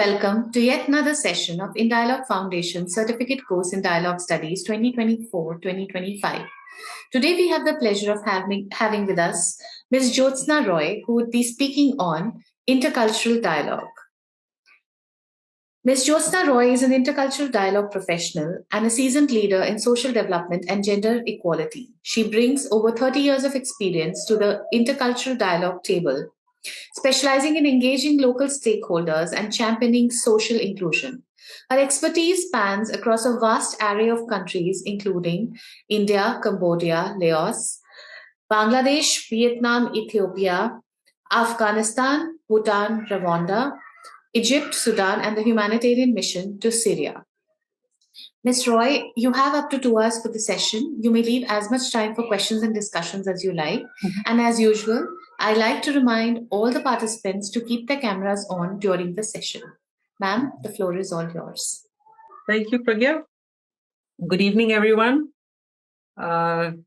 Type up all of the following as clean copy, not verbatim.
welcome to yet another session of In Dialogue Foundation Certificate Course in Dialogue Studies 2024-2025. Today we have the pleasure of having with us Ms. Jyotsna Roy, who would be speaking on intercultural dialogue. Ms. Jyotsna Roy is an intercultural dialogue professional and a seasoned leader in social development and gender equality. She brings over 30 years of experience to the intercultural dialogue table, specializing in engaging local stakeholders and championing social inclusion. Her expertise spans across a vast array of countries, including India, Cambodia, Laos, Bangladesh, Vietnam, Ethiopia, Afghanistan, Bhutan, Rwanda, Egypt, Sudan, and the humanitarian mission to Syria. Ms. Roy, you have up to 2 hours for the session. You may leave as much time for questions and discussions as you like. And as usual, I like to remind all the participants to keep their cameras on during the session. Ma'am, the floor is all yours. Thank you, Pragya. Good evening, everyone. Okay,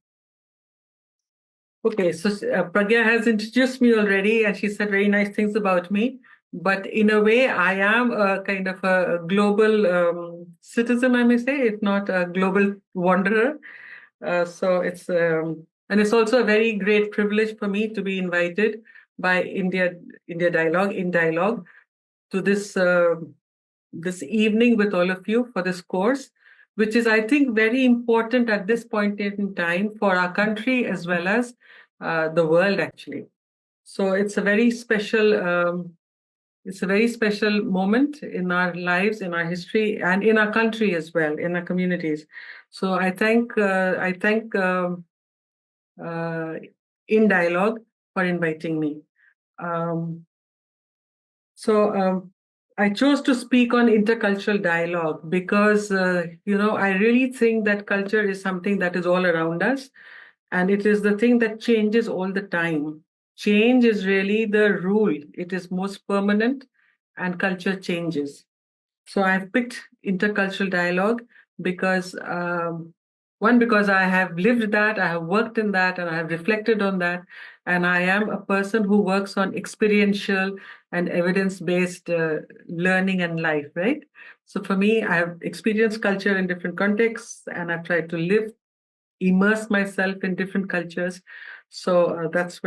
so Pragya has introduced me already, and she said very nice things about me. But in a way, I am a kind of a global citizen, I may say, if not a global wanderer. So it's and it's also a very great privilege for me to be invited by India Dialogue to this this evening with all of you for this course, which is, I think, very important at this point in time for our country as well as the world, actually. So it's a very special. It's a very special moment in our lives, in our history, and in our country as well, in our communities. So I thank In Dialogue for inviting me. I chose to speak on intercultural dialogue because, I really think that culture is something that is all around us, and it is the thing that changes all the time. Change is really the rule. It is most permanent, and culture changes. So I've picked intercultural dialogue because, because I have lived that, I have worked in that, and I have reflected on that. And I am a person who works on experiential and evidence-based learning and life, right? So for me, I have experienced culture in different contexts, and I've tried to immerse myself in different cultures. So that's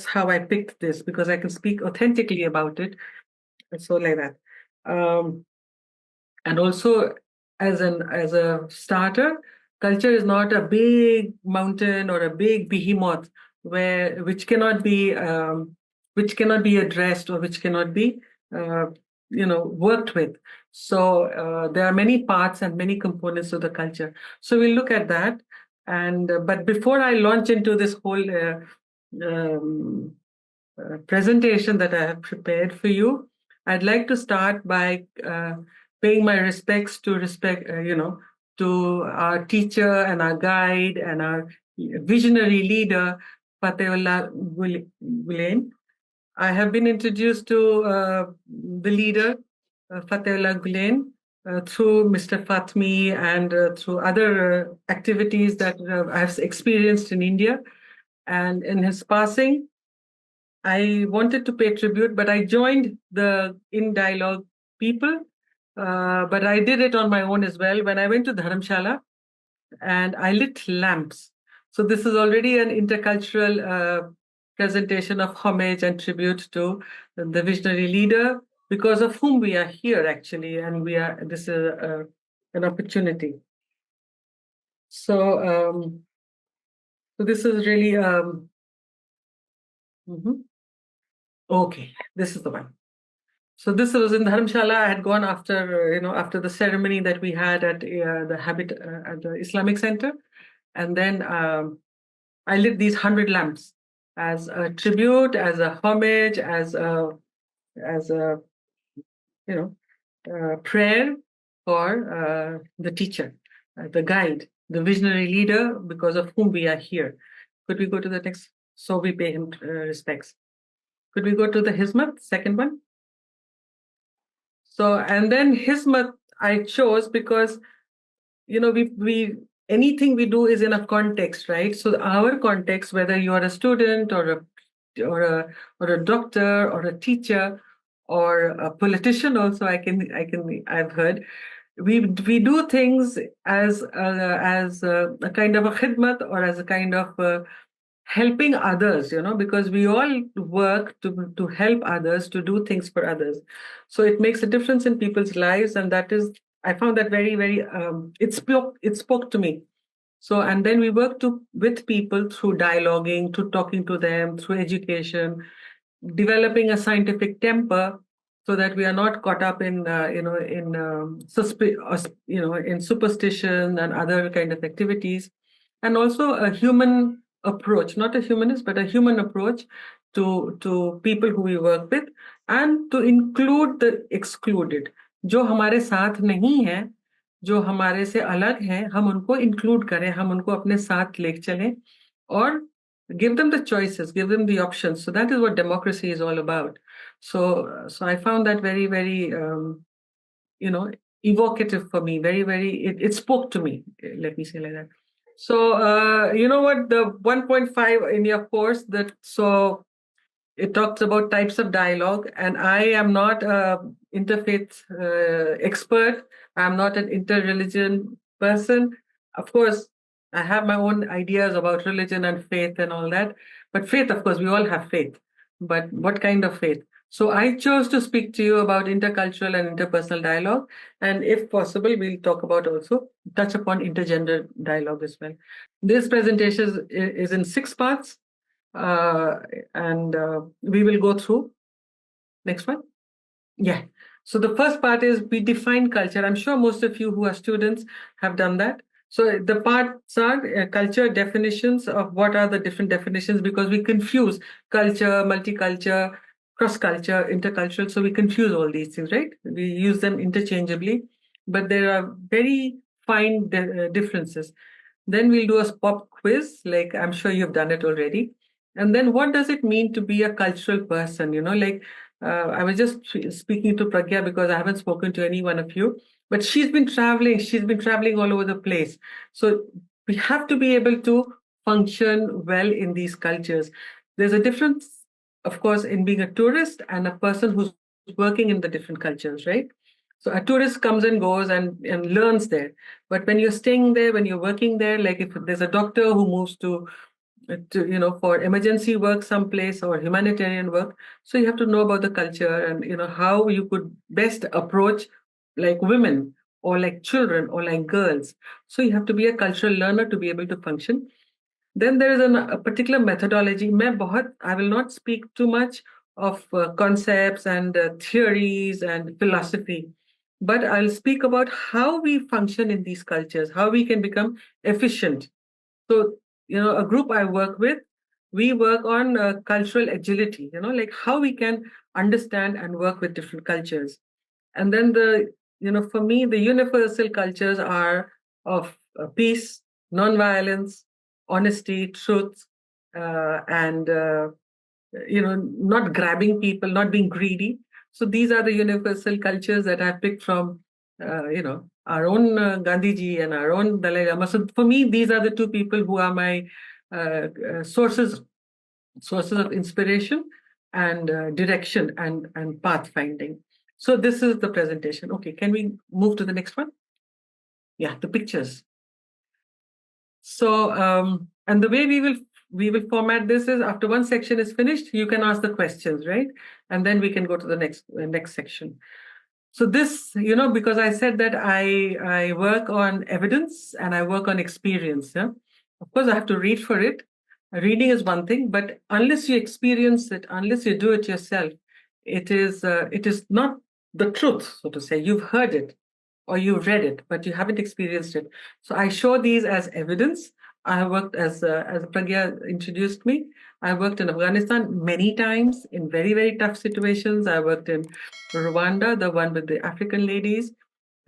how I picked this, because I can speak authentically about it. So like that. And also as a starter, culture is not a big mountain or a big behemoth which cannot be addressed or which cannot be worked with. So there are many parts and many components of the culture. So we'll look at that. And but before I launch into this whole presentation that I have prepared for you, I'd like to start by paying my respects to our teacher and our guide and our visionary leader, Fatehullah Gulen. I have been introduced to the leader, Fatehullah Gulen, through Mr. Fatmi and through other activities that I have experienced in India. And in his passing, I wanted to pay tribute, but I joined the In Dialogue people, but I did it on my own as well when I went to Dharamshala and I lit lamps. So this is already an intercultural presentation of homage and tribute to the visionary leader, because of whom we are here, actually, and this is an opportunity. So this is really okay. This is the one. So this was in Dharamshala. I had gone after the ceremony that we had at at the Islamic Center, and then I lit these 100 lamps as a tribute, as a homage, as a prayer for the teacher, the guide, the visionary leader, because of whom we are here. Could we go to the next? So we pay him respects. Could we go to the Hizmat, second one? So, and then Hizmat I chose because, we anything we do is in a context, right? So our context, whether you are a student or a doctor or a teacher, or a politician also. I've heard we do things as a kind of a khidmat, or as a kind of helping others, because we all work to help others, to do things for others. So it makes a difference in people's lives, and that is, I found that very, very, it spoke to me. So, and then we work with people through dialoguing, through talking to them, through education, developing a scientific temper, so that we are not caught up in in superstition and other kind of activities. And also a human approach, not a humanist, but a human approach to people who we work with, and to include the excluded. जो हमारे साथ नहीं है, जो हमारे से अलग हैं, हम उनको इंक्लूड करें, हम उनको अपने साथ ले चलें, और give them the choices, give them the options. So that is what democracy is all about. So I found that very, very, evocative for me. Very, very, it spoke to me. Let me say like that. So you know what, the 1.5 in your course, that so it talks about types of dialogue, and I am not a interfaith expert. I'm not an interreligion person. Of course, I have my own ideas about religion and faith and all that. But faith, of course, we all have faith. But what kind of faith? So I chose to speak to you about intercultural and interpersonal dialogue. And if possible, we'll talk about also touch upon intergender dialogue as well. This presentation is in 6 parts. And we will go through. Next one. Yeah. So the first part is we define culture. I'm sure most of you who are students have done that. So the parts are culture definitions of what are the different definitions, because we confuse culture, multicultural, cross-culture, intercultural. So we confuse all these things, right? We use them interchangeably, but there are very fine differences. Then we'll do a pop quiz, like I'm sure you've done it already. And then what does it mean to be a cultural person? I was just speaking to Pragya, because I haven't spoken to any one of you, but she's been traveling all over the place. So we have to be able to function well in these cultures. There's a difference, of course, in being a tourist and a person who's working in the different cultures, right? So a tourist comes and goes and learns there. But when you're staying there, when you're working there, like if there's a doctor who moves to for emergency work someplace, or humanitarian work, so you have to know about the culture, and how you could best approach like women, or like children, or like girls. So you have to be a cultural learner to be able to function. Then there is a particular methodology. I will not speak too much of concepts and theories and philosophy, but I'll speak about how we function in these cultures, how we can become efficient. So, a group I work with, we work on cultural agility, like how we can understand and work with different cultures. And then for me, the universal cultures are of peace, nonviolence, honesty, truth, and not grabbing people, not being greedy. So these are the universal cultures that I picked from, our own Gandhiji and our own Dalai Lama. So for me, these are the two people who are my sources of inspiration and direction and pathfinding. So this is the presentation. Okay, can we move to the next one? Yeah, the pictures. So and the way we will format this is, after one section is finished, you can ask the questions, right? And then we can go to the next section. So this, because I said that I work on evidence and I work on experience. Yeah? Of course, I have to read for it. Reading is one thing, but unless you experience it, unless you do it yourself, it is not the truth, so to say. You've heard it or you've read it, but you haven't experienced it. So I show these as evidence. I have worked, as Pragya introduced me, I worked in Afghanistan many times in very, very tough situations. I worked in Rwanda, the one with the African ladies.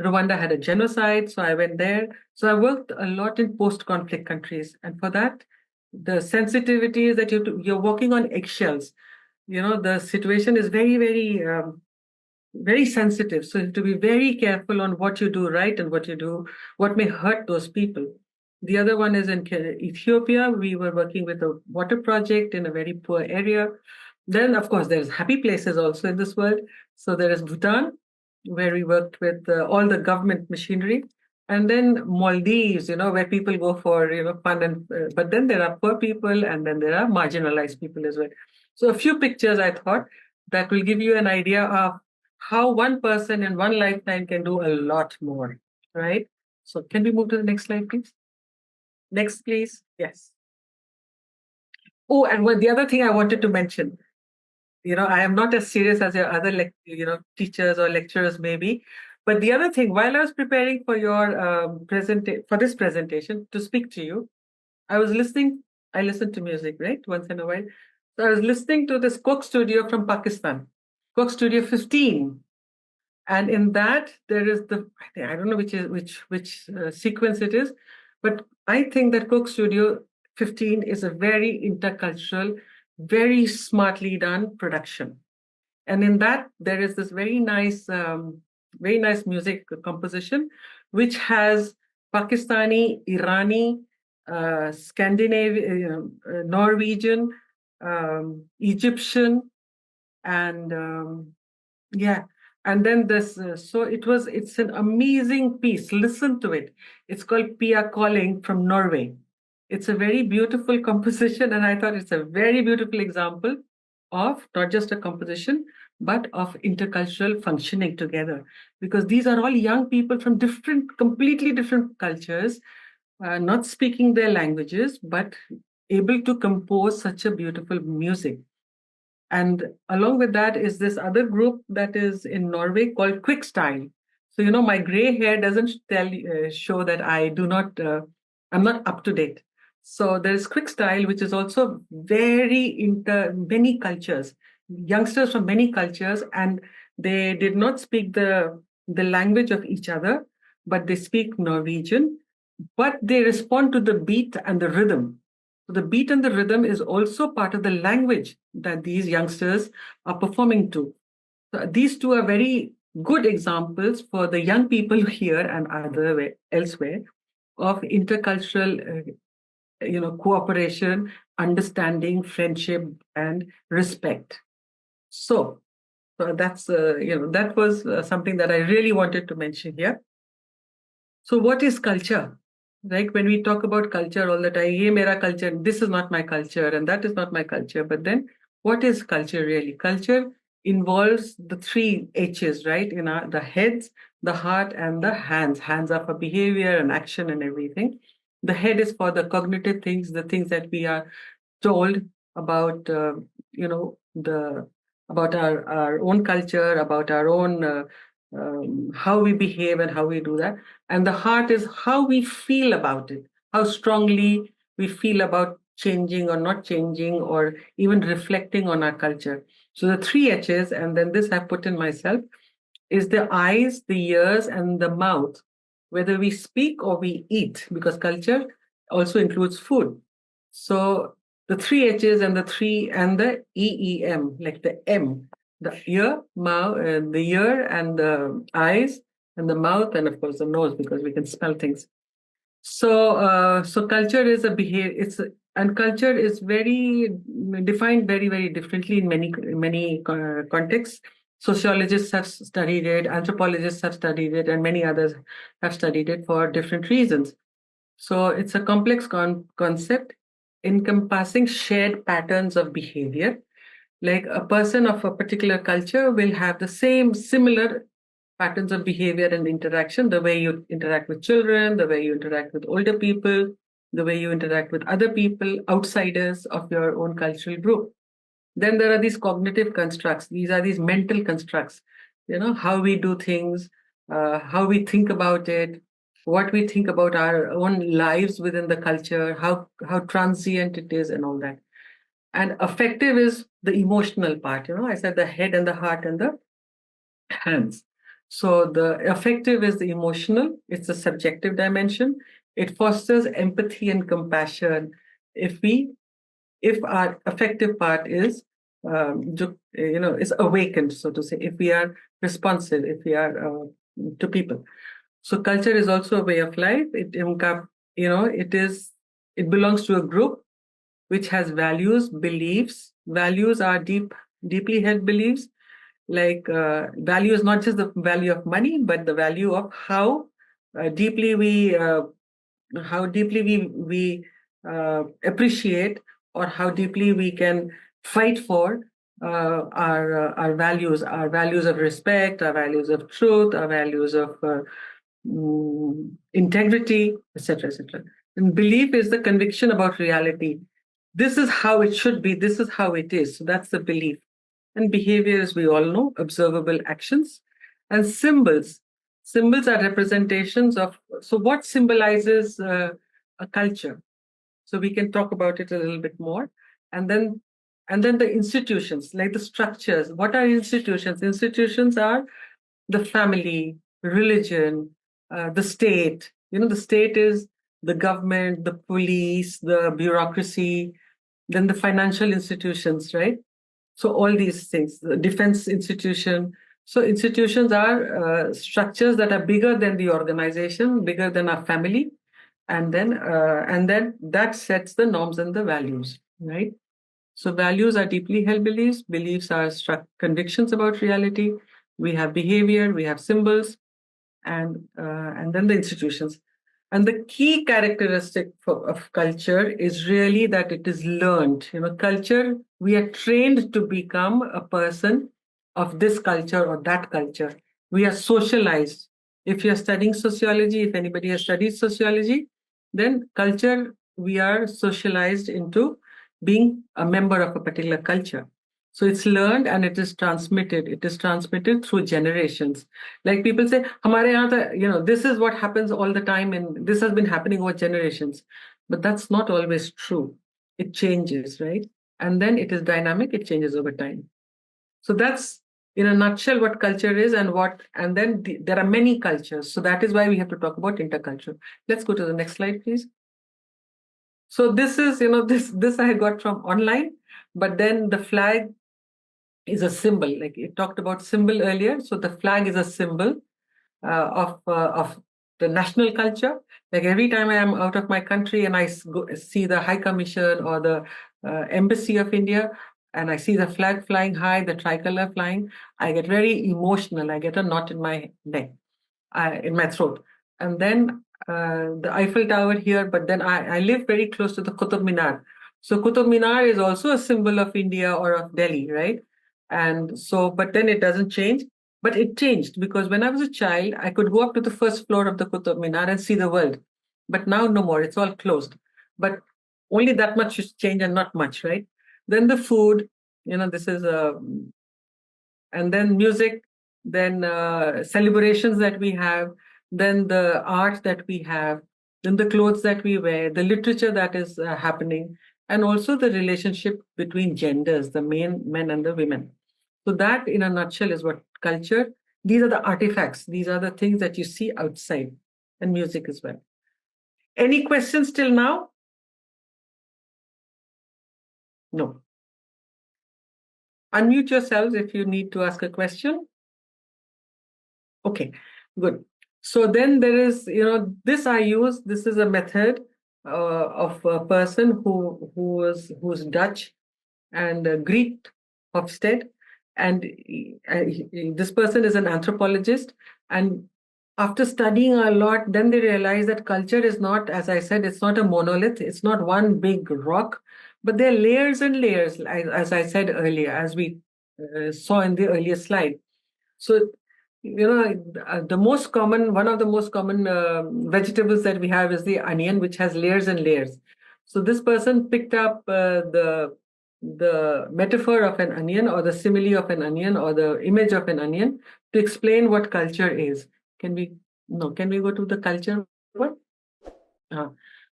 Rwanda had a genocide, so I went there. So I worked a lot in post-conflict countries. And for that, the sensitivity is that you're walking on eggshells. The situation is very, very, very sensitive. So you have to be very careful on what you do right and what may hurt those people. The other one is in Ethiopia. We were working with a water project in a very poor area. Then, of course, there's happy places also in this world. So there is Bhutan, where we worked with all the government machinery, and then Maldives, where people go for fun and. But then there are poor people, and then there are marginalized people as well. So a few pictures I thought that will give you an idea of how one person in one lifetime can do a lot more, right? So can we move to the next slide, please? Next, please. Yes. Oh, and the other thing I wanted to mention, I am not as serious as your other teachers or lecturers maybe. But the other thing, while I was preparing for your for this presentation to speak to you, I was listening. I listen to music, right, once in a while. So I was listening to this Coke Studio from Pakistan, Coke Studio 15, and in that there is I don't know which sequence it is, but I think that Coke Studio 15 is a very intercultural, very smartly done production. And in that there is this very nice music composition which has Pakistani, Irani, Scandinavian, Norwegian, Egyptian, and yeah, and then this it's an amazing piece. Listen to it. It's called Pia Calling from Norway. It's a very beautiful composition, and I thought it's a very beautiful example of not just a composition, but of intercultural functioning together. Because these are all young people from completely different cultures, not speaking their languages, but able to compose such a beautiful music. And along with that is this other group that is in Norway called Quick Style. So, my gray hair doesn't show that I'm not up to date. So there is Quick Style, which is also many cultures, youngsters from many cultures, and they did not speak the language of each other, but they speak Norwegian, but they respond to the beat and the rhythm. So the beat and the rhythm is also part of the language that these youngsters are performing to. So these two are very good examples for the young people here and elsewhere of intercultural, cooperation, understanding, friendship, and respect. So that's that was something that I really wanted to mention here. So what is culture? Right? When we talk about culture all the time, ye mera culture, this is not my culture, and that is not my culture. But then what is culture really? Culture involves the three H's, right? The heads, the heart, and the hands. Hands are for behavior and action and everything. The head is for the cognitive things, the things that we are told about, the about our own culture, about our own how we behave and how we do that. And the heart is how we feel about it, how strongly we feel about changing or not changing, or even reflecting on our culture. So the three H's, and then this I put in myself, is the eyes, the ears, and the mouth, whether we speak or we eat, because culture also includes food. So the three H's and the EEM, like the M, the ear and the eyes and the mouth, and of course the nose, because we can smell things. So culture is a behavior. And culture is very defined very, very differently in many contexts. Sociologists have studied it, anthropologists have studied it, and many others have studied it for different reasons. So it's a complex concept encompassing shared patterns of behavior. Like a person of a particular culture will have the similar patterns of behavior and interaction, the way you interact with children, the way you interact with older people, the way you interact with other people, outsiders of your own cultural group. Then there are these cognitive constructs. These are these mental constructs, how we do things, how we think about it, what we think about our own lives within the culture, how transient it is, and all that. And affective is the emotional part. I said the head and the heart and the hands. So the affective is the emotional, it's the subjective dimension. It fosters empathy and compassion if our affective part is awakened, so to say, if we are responsive, if we are to people. So culture is also a way of life. It belongs to a group. which has values, beliefs. Values are deeply held beliefs. Like value is not just the value of money, but the value of deeply we appreciate, or how deeply we can fight for our values of respect, our values of truth, our values of integrity, etc., etc. And belief is the conviction about reality. This is how it should be. This is how it is. So that's the belief. And behavior, as we all know, observable actions. And symbols. Symbols are representations of. So, what symbolizes a culture? So we can talk about it a little bit more. And then the institutions, like the structures. What are institutions? Institutions are the family, religion, the state. The state is the government, the police, the bureaucracy, then the financial institutions, right? So all these things, the defense institution. So institutions are structures that are bigger than the organization, bigger than our family, and then that sets the norms and the values, right? So values are deeply held beliefs. Beliefs are convictions about reality. We have behavior, we have symbols, and then the institutions. And the key characteristic of culture is really that it is learned. Culture, we are trained to become a person of this culture or that culture. We are socialized. If you're studying sociology, if anybody has studied sociology, then culture, we are socialized into being a member of a particular culture. So it's learned and it is transmitted. It is transmitted through generations. Like people say, "Hamare yahan this is what happens all the time, and this has been happening over generations." But that's not always true. It changes, right? And then it is dynamic. It changes over time. So that's in a nutshell what culture is, and then there are many cultures. So that is why we have to talk about intercultural. Let's go to the next slide, please. So this is, this I got from online, but then the flag is a symbol. Like you talked about symbol earlier. So the flag is a symbol of the national culture. Like every time I am out of my country and I see the High Commission or the Embassy of India, and I see the flag flying high, the tricolor flying, I get very emotional. I get a knot in my neck, in my throat. And then the Eiffel Tower here, but then I live very close to the Qutub Minar. So Qutub Minar is also a symbol of India or of Delhi, right? And so, but then it doesn't change. But it changed because when I was a child, I could go up to the first floor of the Qutub Minar and see the world. But now no more, it's all closed. But only that much has changed and not much, right? Then the food, this is and then music, then celebrations that we have, then the art that we have, then the clothes that we wear, the literature that is happening, and also the relationship between genders, the men and the women. So that, in a nutshell, is what culture. These are the artifacts. These are the things that you see outside, and music as well. Any questions till now? No. Unmute yourselves if you need to ask a question. Okay, good. So then there is, this I use. This is a method of a person who's Dutch and Greek Hofstede, and this person is an anthropologist. And after studying a lot, then they realize that culture is not, as I said, it's not a monolith. It's not one big rock, but there are layers and layers, as I said earlier, as we saw in the earlier slide. So, one of the most common vegetables that we have is the onion, which has layers and layers. So this person picked up the metaphor of an onion, or the simile of an onion, or the image of an onion, to explain what culture is. Can we go to the culture one?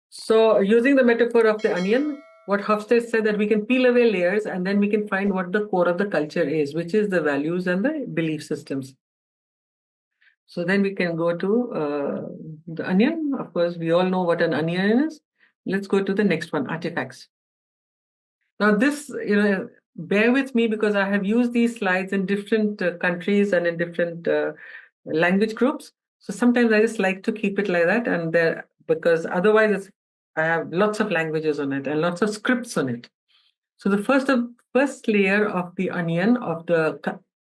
So using the metaphor of the onion, what Hofstede said, that we can peel away layers and then we can find what the core of the culture is, which is the values and the belief systems. So then we can go to the onion. Of course, we all know what an onion is. Let's go to the next one, artifacts. Now this, bear with me because I have used these slides in different countries and in different language groups. So sometimes I just like to keep it like that, and because otherwise it's I have lots of languages on it and lots of scripts on it. So the first layer of the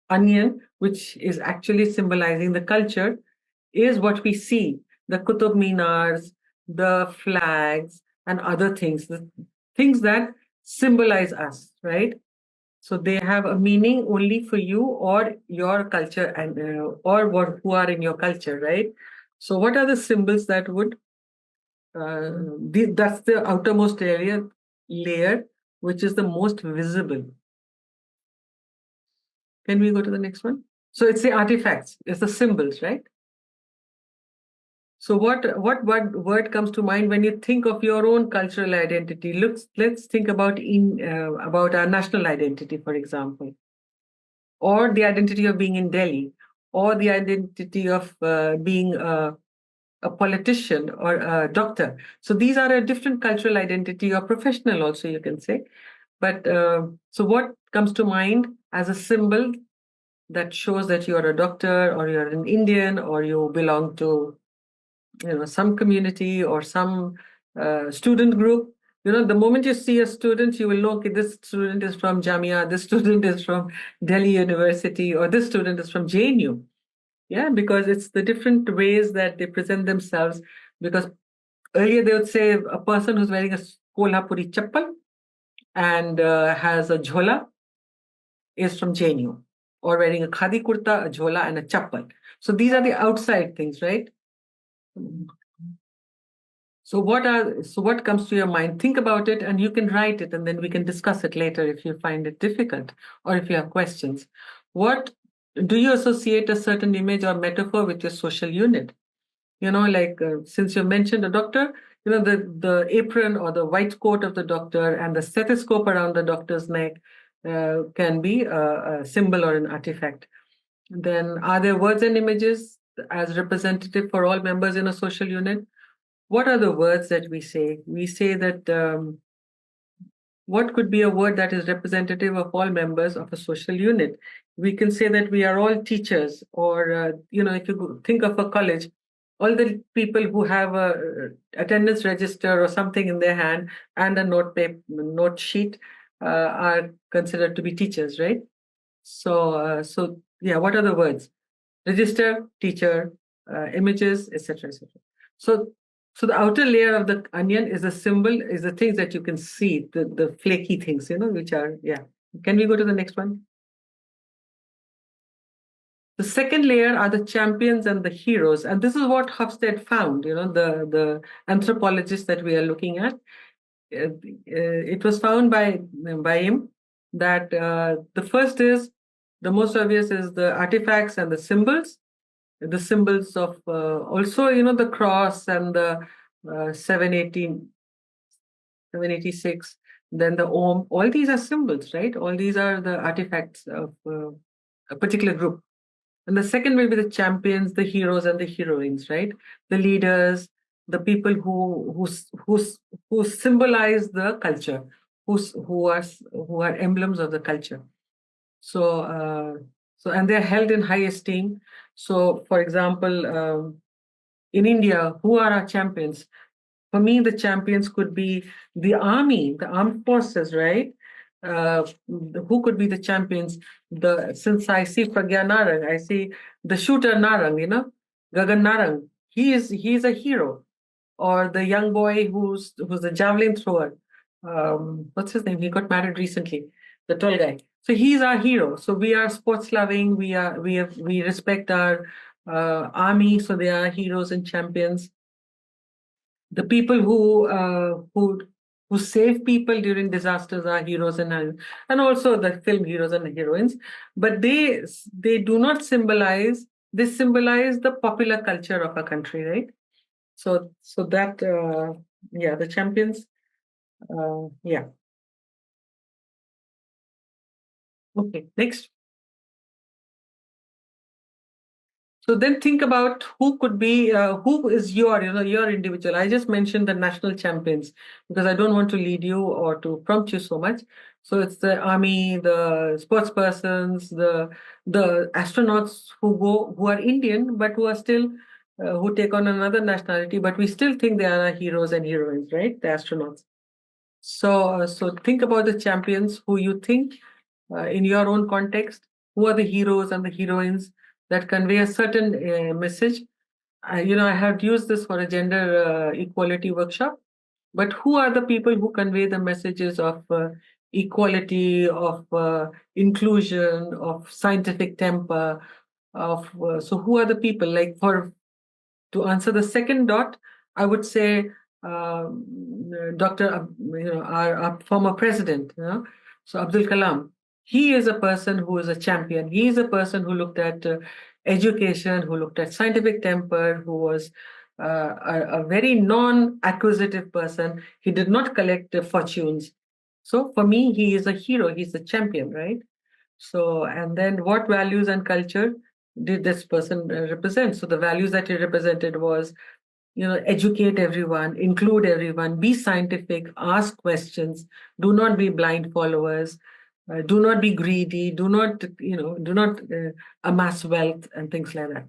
onion, which is actually symbolizing the culture, is what we see: the Qutub Minars, the flags, and other things, the things that symbolize us, right? So they have a meaning only for you or your culture, and or what who are in your culture, right? So what are the symbols that would that's the outermost layer, which is the most visible. Can we go to the next one? So it's the artifacts, it's the symbols, right? So what word comes to mind when you think of your own cultural identity? Let's think about our national identity, for example, or the identity of being in Delhi, or the identity of being a politician or a doctor. So these are a different cultural identity, or professional also, you can say. But so what comes to mind as a symbol that shows that you're a doctor, or you're an Indian, or you belong to some community or some student group? The moment you see a student, you will know, okay, this student is from Jamia, this student is from Delhi University, or this student is from JNU. Yeah, because it's the different ways that they present themselves. Because earlier they would say a person who's wearing a Kolhapuri chappal and has a jhola is from JNU, or wearing a khadi kurta, a jhola, and a chappal. So these are the outside things, right? So what comes to your mind? Think about it, and you can write it, and then we can discuss it later if you find it difficult or if you have questions. What do you associate a certain image or metaphor with your social unit? Like since you mentioned a doctor, the apron or the white coat of the doctor and the stethoscope around the doctor's neck can be a symbol or an artifact. Then, are there words and images as representative for all members in a social unit? What are the words that we say? We say that what could be a word that is representative of all members of a social unit? We can say that we are all teachers, or if you think of a college, all the people who have a attendance register or something in their hand and a note sheet are considered to be teachers, right? So yeah, what are the words? Register, teacher, images, etc., etc. So so the outer layer of the onion is a symbol, is the things that you can see, the flaky things, which are, yeah. Can we go to the next one? The second layer are the champions and the heroes, and this is what Hofstede found. The anthropologist that we are looking at. It was found by him that the first is the most obvious is the artifacts and the symbols of also the cross and the 718 786, then the Om. All these are symbols, right? All these are the artifacts of a particular group. And the second will be the champions, the heroes, and the heroines, right? The leaders, the people who symbolize the culture, who are emblems of the culture. So and they're held in high esteem. So, for example, in India, who are our champions? For me, the champions could be the army, the armed forces, right? Who could be the champions? Since I see Pragya Narang, I see the shooter Narang, Gagan Narang. He's a hero. Or the young boy who's the javelin thrower. What's his name? He got married recently. The tall guy. So he's our hero. So we are sports loving. We respect our army. So they are heroes and champions. The people who save people during disasters are heroes and also the film heroes and heroines. But they do not symbolize. They symbolize the popular culture of a country, right? So that yeah, the champions. Yeah. Okay. Next. So then think about who is your individual. I just mentioned the national champions because I don't want to lead you or to prompt you so much. So it's the army, the sports persons, the astronauts who are Indian but who are still who take on another nationality, but we still think they are our heroes and heroines, right? The astronauts. So think about the champions who you think, in your own context, who are the heroes and the heroines that convey a certain message. I have used this for a gender equality workshop, but who are the people who convey the messages of equality, of inclusion, of scientific temper, of so who are the people? Like, for to answer the second dot, I would say Dr. Our former president, so Abdul Kalam. He is a person who is a champion. He is a person who looked at education, who looked at scientific temper, who was a very non-acquisitive person. He did not collect fortunes. So for me, he is a hero. He's a champion, right? So, and then what values and culture did this person represent? So the values that he represented was, educate everyone, include everyone, be scientific, ask questions, do not be blind followers, do not be greedy, do not amass wealth and things like that.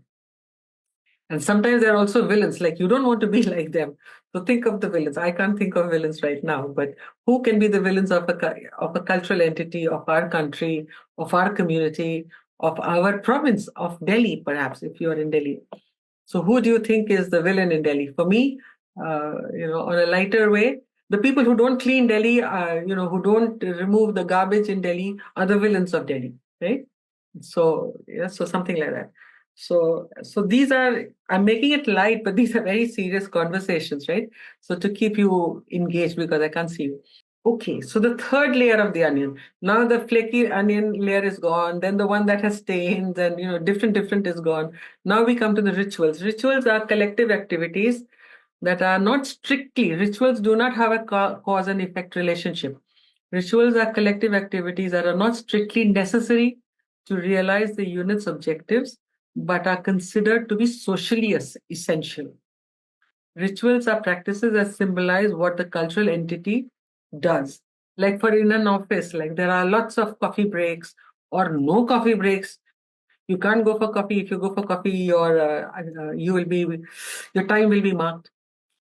And sometimes they're also villains, like you don't want to be like them. So think of the villains. I can't think of villains right now, but who can be the villains of a cultural entity, of our country, of our community, of our province, of Delhi, perhaps, if you are in Delhi. So who do you think is the villain in Delhi? For me, on a lighter way, the people who don't clean Delhi, who don't remove the garbage in Delhi, are the villains of Delhi, right? So yeah, so something like that. So these are, I'm making it light, but these are very serious conversations, right? So to keep you engaged, because I can't see you. Okay, so the third layer of the onion. Now the flaky onion layer is gone. Then the one that has stains and different is gone. Now we come to the rituals. Rituals are collective activities that are not strictly. Rituals do not have a cause and effect relationship. Rituals are collective activities that are not strictly necessary to realize the unit's objectives, but are considered to be socially essential. Rituals are practices that symbolize what the cultural entity does. Like for in an office, like there are lots of coffee breaks or no coffee breaks. You can't go for coffee. If you go for coffee, your time will be marked.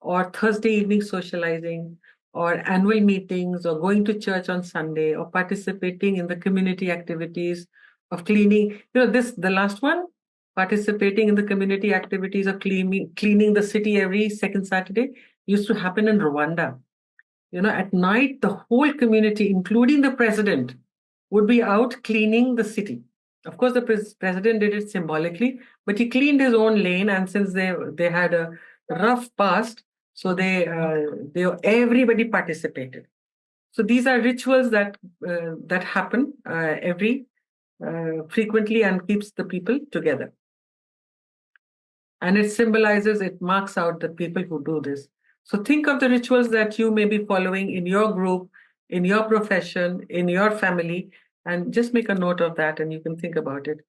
Or Thursday evening socializing, or annual meetings, or going to church on Sunday, or participating in the community activities of cleaning. The last one, participating in the community activities of cleaning the city every second Saturday, used to happen in Rwanda. At night, the whole community, including the president, would be out cleaning the city. Of course, the president did it symbolically, but he cleaned his own lane. And since they had a rough past, so they everybody participated. So these are rituals that happen every frequently and keeps the people together. And it symbolizes, it marks out the people who do this. So think of the rituals that you may be following in your group, in your profession, in your family, and just make a note of that and you can think about it.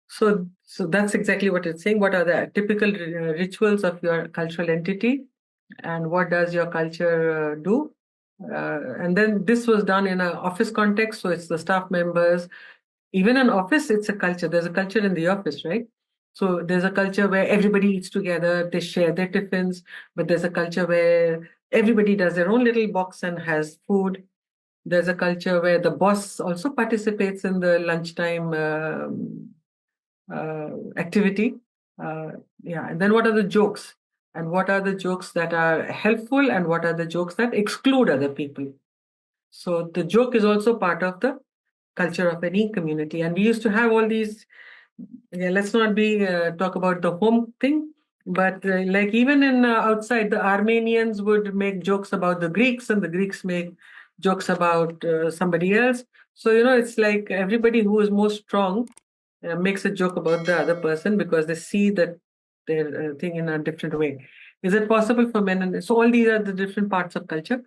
So that's exactly what it's saying. What are the typical rituals of your cultural entity, and what does your culture do? And then this was done in an office context, so it's the staff members. Even an office, it's a culture. There's a culture in the office, right? So there's a culture where everybody eats together, they share their tiffins, but there's a culture where everybody does their own little box and has food. There's a culture where the boss also participates in the lunchtime activity. And then what are the jokes? And what are the jokes that are helpful and what are the jokes that exclude other people? So the joke is also part of the culture of any community. And we used to have all these, let's not be talk about the home thing, but like even in outside, the Armenians would make jokes about the Greeks and the Greeks make jokes about somebody else. So, it's like everybody who is most strong makes a joke about the other person because they see that their thing in a different way. Is it possible for men? And so all these are the different parts of culture.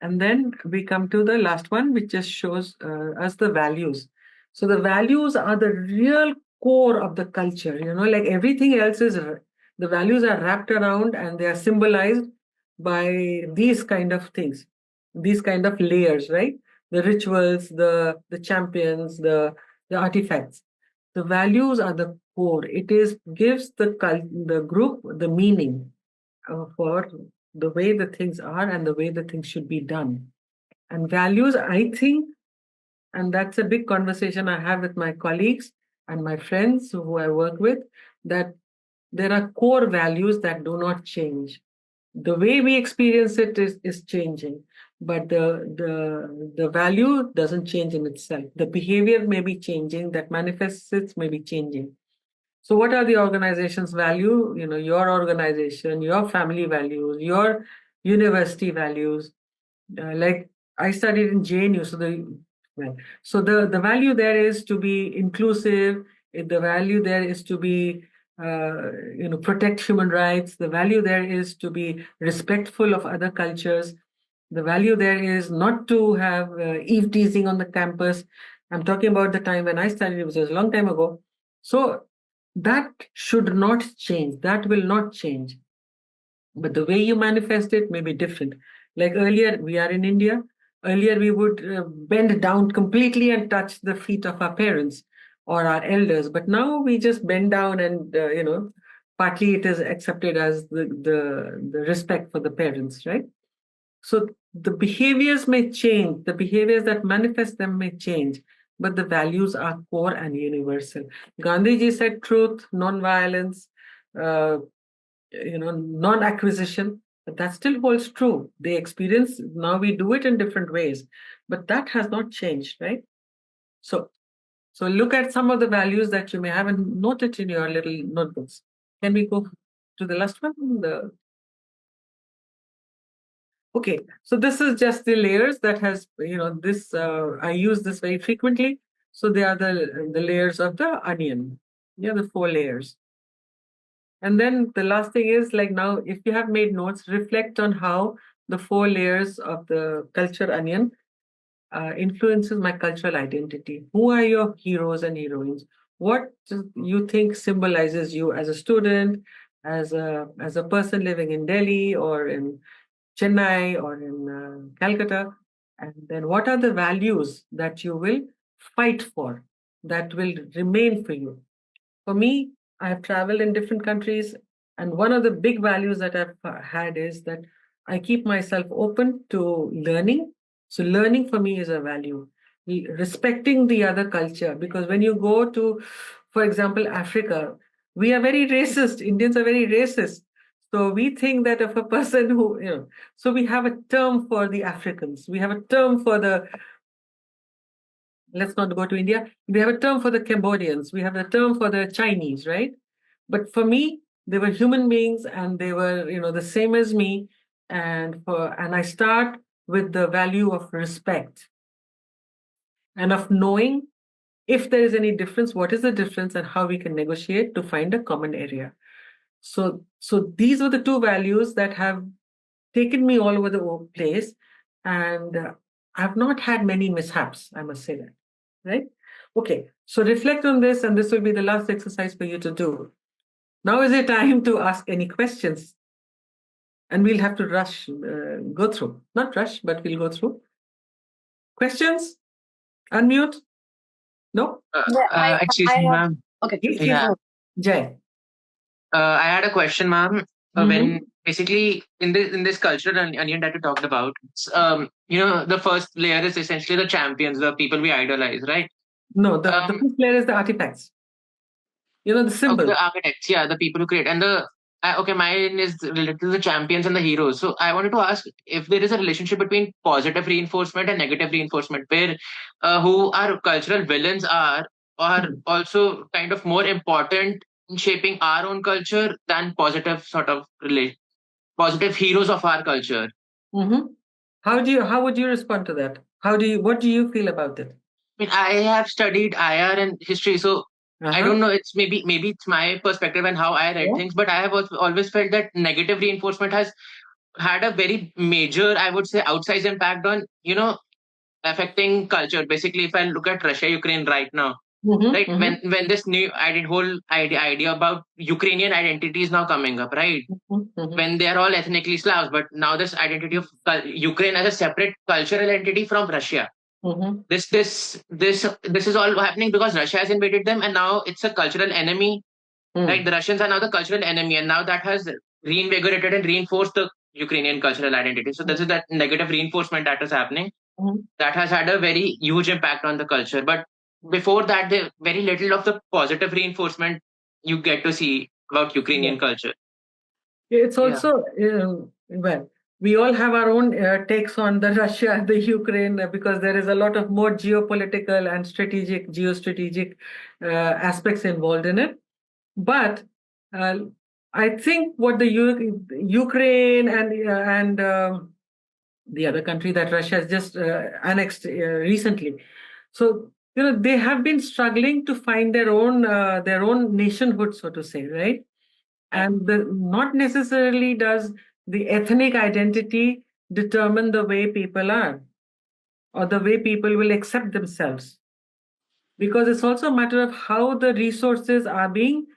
And then we come to the last one, which just shows us the values. So the values are the real core of the culture. Like everything else is, the values are wrapped around and they are symbolized by these kind of things, these kind of layers, right? The rituals, the champions, the artifacts. The values are the core. It is gives the group the meaning for the way the things are and the way the things should be done. And values, I think, and that's a big conversation I have with my colleagues and my friends who I work with, that there are core values that do not change. The way we experience it is changing, but the value doesn't change in itself. The behavior may be changing, that manifests it may be changing. So what are the organization's value? Your organization, your family values, your university values. Like I studied in JNU, so the value there is to be inclusive. The value there is to be protect human rights. The value there is to be respectful of other cultures. The value there is not to have eve teasing on the campus. I'm talking about the time when I studied, which was a long time ago. So that should not change. That will not change. But the way you manifest it may be different. Like earlier, we are in India. Earlier, we would bend down completely and touch the feet of our parents or our elders. But now we just bend down and, partly it is accepted as the respect for the parents, right? So the behaviors may change, the behaviors that manifest them may change, but the values are core and universal. Gandhiji said truth, non-violence, uh, non-acquisition, but that still holds true. They experience, now we do it in different ways, but that has not changed, right? So look at some of the values that you may have and note it in your little notebooks. Can we go to the last one? Okay, so this is just the layers that has, this, I use this very frequently. So they are the layers of the onion. Yeah, the 4 layers. And then the last thing is, like, now, if you have made notes, reflect on how the 4 layers of the culture onion influences my cultural identity. Who are your heroes and heroines? What do you think symbolizes you as a student, as a person living in Delhi or in Chennai or in Calcutta? And then what are the values that you will fight for, that will remain for you? For me, I have traveled in different countries, and one of the big values that I've had is that I keep myself open to learning. So, learning for me is a value. Respecting the other culture, because when you go to, for example, Africa, we are very racist. Indians are very racist. So we think that if a person who, so we have a term for the Africans, we have a term for the, let's not go to India. We have a term for the Cambodians. We have a term for the Chinese, right? But for me, they were human beings and they were, the same as me. And I start with the value of respect and of knowing if there is any difference, what is the difference and how we can negotiate to find a common area. So these are the 2 values that have taken me all over the place. And I've not had many mishaps, I must say that. Right? Okay, so reflect on this, and this will be the last exercise for you to do. Now is the time to ask any questions. And we'll have to go through. Not rush, but we'll go through. Questions? Unmute? No? Excuse me, ma'am. Okay. Yeah. Jay. I had a question, ma'am. When basically in this cultural onion that you talked about, the first layer is essentially the champions, the people we idolize, right? No, the first layer is the artifacts. The symbol. The architects, yeah, the people who create. And mine is related to the champions and the heroes. So I wanted to ask if there is a relationship between positive reinforcement and negative reinforcement, where who our cultural villains are also kind of more important in shaping our own culture than positive sort of positive heroes of our culture. Mm-hmm. How would you respond to that? What do you feel about it? I mean, I have studied IR and history, so I don't know. It's maybe it's my perspective and how I read things, but I have always felt that negative reinforcement has had a very major, I would say, outsized impact on affecting culture. Basically, if I look at Russia, Ukraine right now, right, when this new whole idea about Ukrainian identity is now coming up, right, when they are all ethnically Slavs, but now this identity of Ukraine as a separate cultural entity from Russia. This is all happening because Russia has invaded them, and now it's a cultural enemy. Right, the Russians are now the cultural enemy, and now that has reinvigorated and reinforced the Ukrainian cultural identity. So this is that negative reinforcement that is happening. That has had a very huge impact on the culture. But before that, there very little of the positive reinforcement you get to see about Ukrainian culture. It's also, well, we all have our own takes on the Russia, the Ukraine, because there is a lot of more geopolitical and geostrategic aspects involved in it. But I think what the Ukraine and the other country that Russia has just annexed recently, so they have been struggling to find their own nationhood, so to say, right? And not necessarily does the ethnic identity determine the way people are or the way people will accept themselves. Because it's also a matter of how the resources are being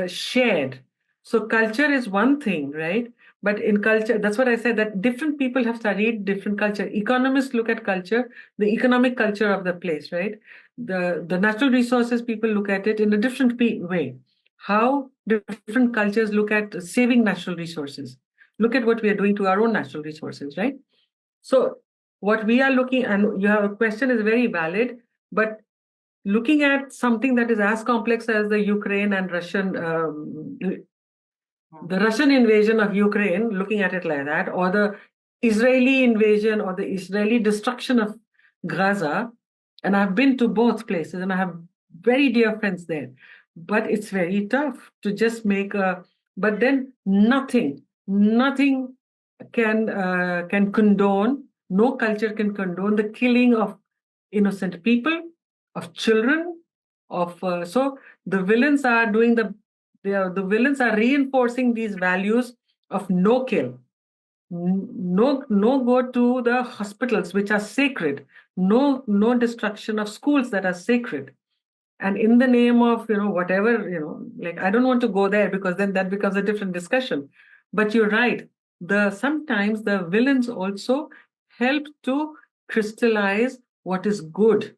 shared. So culture is one thing, right? But in culture, that's what I said, that different people have studied different culture. Economists look at culture, the economic culture of the place, right? The natural resources, people look at it in a different way. How different cultures look at saving natural resources. Look at what we are doing to our own natural resources, right? So what we are looking, and your question is very valid, but looking at something that is as complex as the Ukraine and the Russian invasion of Ukraine, looking at it like that, or the Israeli invasion or the Israeli destruction of Gaza, and I've been to both places and I have very dear friends there, but it's very tough to just make a, but then nothing can condone, no culture can condone the killing of innocent people, of children, so the villains are doing the villains are reinforcing these values of no kill, no go to the hospitals which are sacred, no destruction of schools that are sacred, and in the name of whatever, like, I don't want to go there because then that becomes a different discussion. But you're right, sometimes the villains also help to crystallize what is good.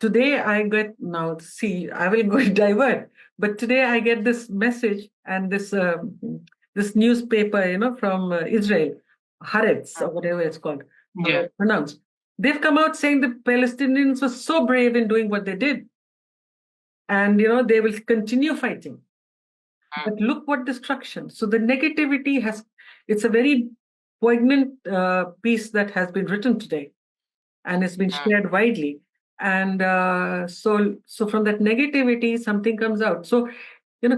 Today I get, now see, I will go divert, but today I get this message and this newspaper, from Israel, Haaretz or whatever it's called, pronounced. They've come out saying the Palestinians were so brave in doing what they did, and they will continue fighting. But look what destruction. So the negativity it's a very poignant piece that has been written today, and it's been shared widely. And so from that negativity, something comes out. So,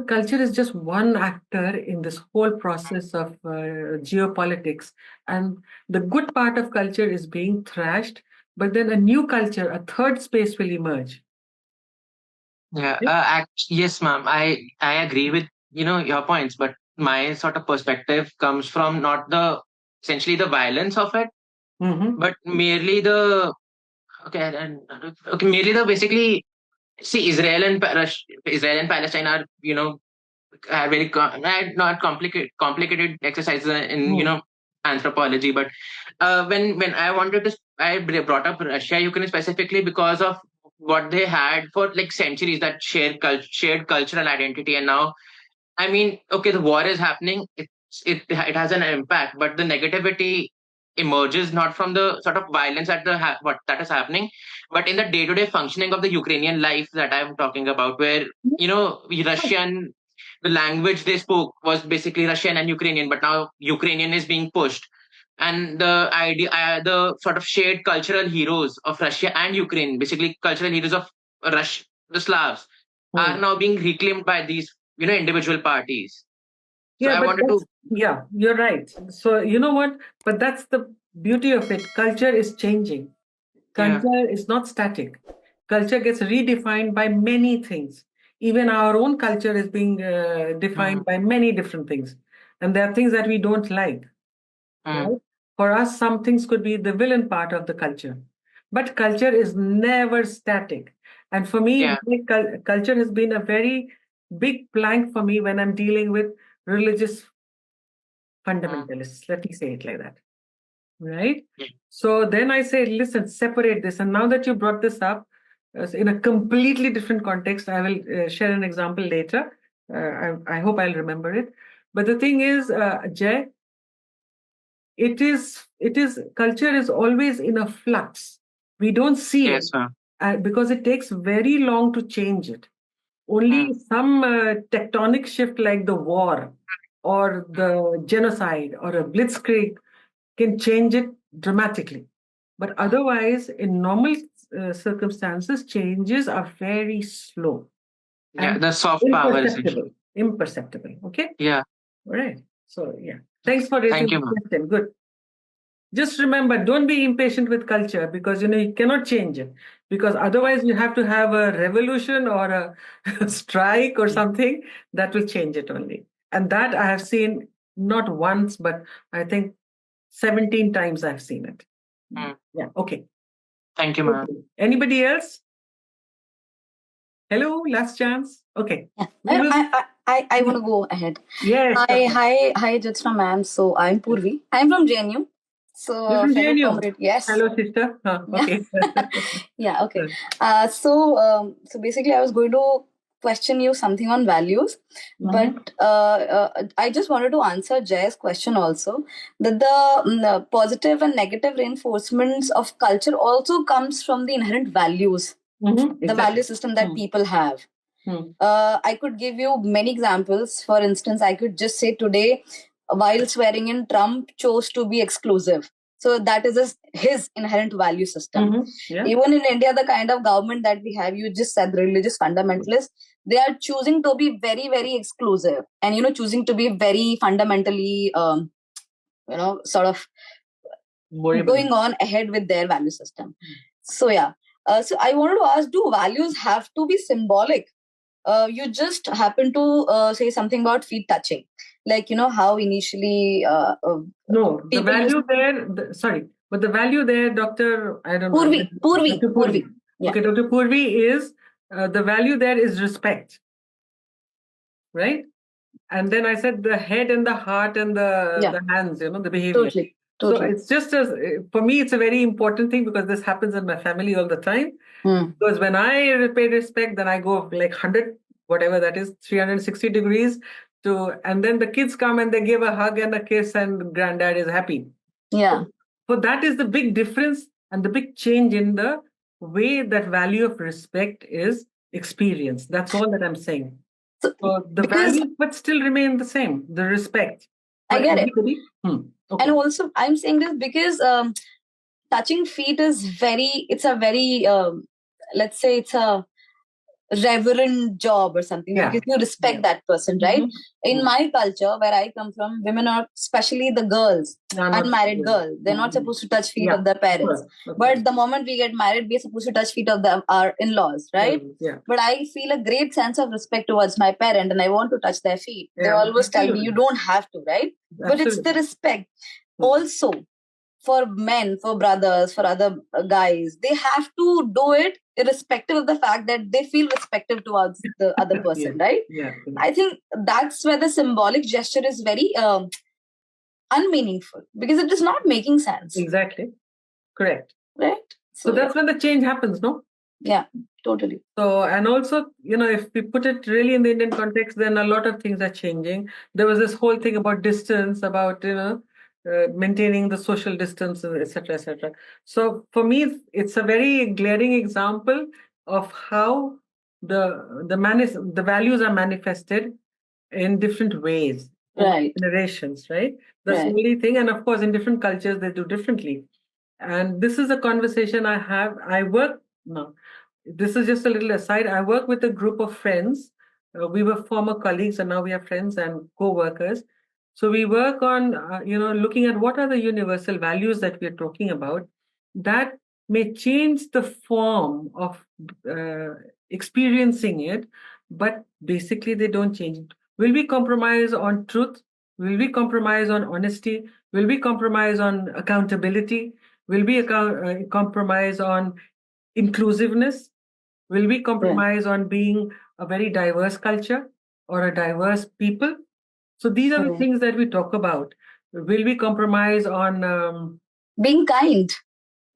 culture is just one actor in this whole process of geopolitics. And the good part of culture is being thrashed, but then a new culture, a third space will emerge. Yeah, yes, ma'am. I agree with your points, but my sort of perspective comes from not essentially the violence of it, but merely merely the basically, see, Israel and Palestine are are very not complicated exercises in anthropology, but when I brought up Russia, Ukraine specifically because of what they had for like centuries, that shared cultural identity. And now, I mean, okay, the war is happening, it has an impact, but the negativity emerges not from the sort of violence what that is happening, but in the day-to-day functioning of the Ukrainian life that I'm talking about, where Russian, the language they spoke was basically Russian and Ukrainian, but now Ukrainian is being pushed. And the sort of shared cultural heroes of Russia and Ukraine, basically cultural heroes of Russia, the Slavs, are now being reclaimed by these, individual parties. So yeah, you're right. So you know what? But that's the beauty of it. Culture is changing. Culture is not static. Culture gets redefined by many things. Even our own culture is being defined by many different things. And there are things that we don't like. Right? For us, some things could be the villain part of the culture. But culture is never static. And for me, culture has been a very big plank for me when I'm dealing with religious fundamentalists. Let me say it like that. right? So then I say, listen, separate this. And now that you brought this up in a completely different context, I will share an example later. I hope I'll remember it. But the thing is, Jay, culture is always in a flux. We don't see it because it takes very long to change it. Only some tectonic shift like the war or the genocide or a blitzkrieg can change it dramatically. But otherwise, in normal circumstances, changes are very slow. Yeah, the soft power is imperceptible. Okay. Yeah. All right. So yeah. Thanks for raising the question. Good. Just remember, don't be impatient with culture because you cannot change it. Because otherwise, you have to have a revolution or a strike or something that will change it only. And that I have seen not once, but I think 17 times I've seen it. Yeah. Okay. Thank you, ma'am. Anybody else? Hello, last chance. Okay. Yeah. I want to go ahead. Yes. Hi, Jyotsna ma'am. So I'm Purvi. I'm from JNU. So from JNU. Yes. Hello, sister. Okay. Yeah. Okay. So basically, I was going to question you something on values, but I just wanted to answer Jay's question also, that the positive and negative reinforcements of culture also comes from the inherent values, the value system that people have. I could give you many examples. For instance, I could just say today, while swearing in, Trump chose to be exclusive. So that is his inherent value system. Yeah. Even in India, the kind of government that we have, you just said, religious fundamentalists, they are choosing to be very, very exclusive and, choosing to be very fundamentally, sort of going on ahead with their value system. So, yeah. So I wanted to ask, do values have to be symbolic? You just happen to say something about feet touching, like how initially no, the value but the value there, Dr. I don't know. Purvi. Yeah. Okay, Dr. Purvi is the value there is respect, right? And then I said the head and the heart and the hands, the behavior. Totally. So it's just for me, it's a very important thing because this happens in my family all the time. Because when I pay respect, then I go like 100, whatever that is, 360 degrees and then the kids come and they give a hug and a kiss and granddad is happy. Yeah. So that is the big difference and the big change in the way that value of respect is experienced. That's all that I'm saying. So the values but still remain the same, the respect. I get it. Okay. And also I'm saying this because touching feet is it's a very, let's say it's a reverend job or something, because you respect that person, right? In my culture, where I come from, women are, especially the girls, unmarried girls, they're not supposed to touch feet of their parents. But the moment we get married, we're supposed to touch feet of our in-laws, right? But I feel a great sense of respect towards my parent and I want to touch their feet. They always tell me, you don't have to, right? But it's the respect. Also, for men, for brothers, for other guys, they have to do it irrespective of the fact that they feel respective towards the other person, right? I think that's where the symbolic gesture is very unmeaningful because it is not making sense. Exactly. Correct. Right? So that's when the change happens, no? Yeah, totally. So, and also, if we put it really in the Indian context, then a lot of things are changing. There was this whole thing about distance, about, maintaining the social distance, etc., etc. So for me, it's a very glaring example of how the values are manifested in different ways, generations, right? That's the only thing. And of course, in different cultures, they do differently. And this is a conversation I have. This is just a little aside. I work with a group of friends. We were former colleagues and now we are friends and co-workers. So we work on, looking at what are the universal values that we're talking about that may change the form of experiencing it, but basically they don't change it. Will we compromise on truth? Will we compromise on honesty? Will we compromise on accountability? Will we compromise on inclusiveness? Will we compromise on being a very diverse culture or a diverse people? So these are the things that we talk about. Will we compromise on Being kind.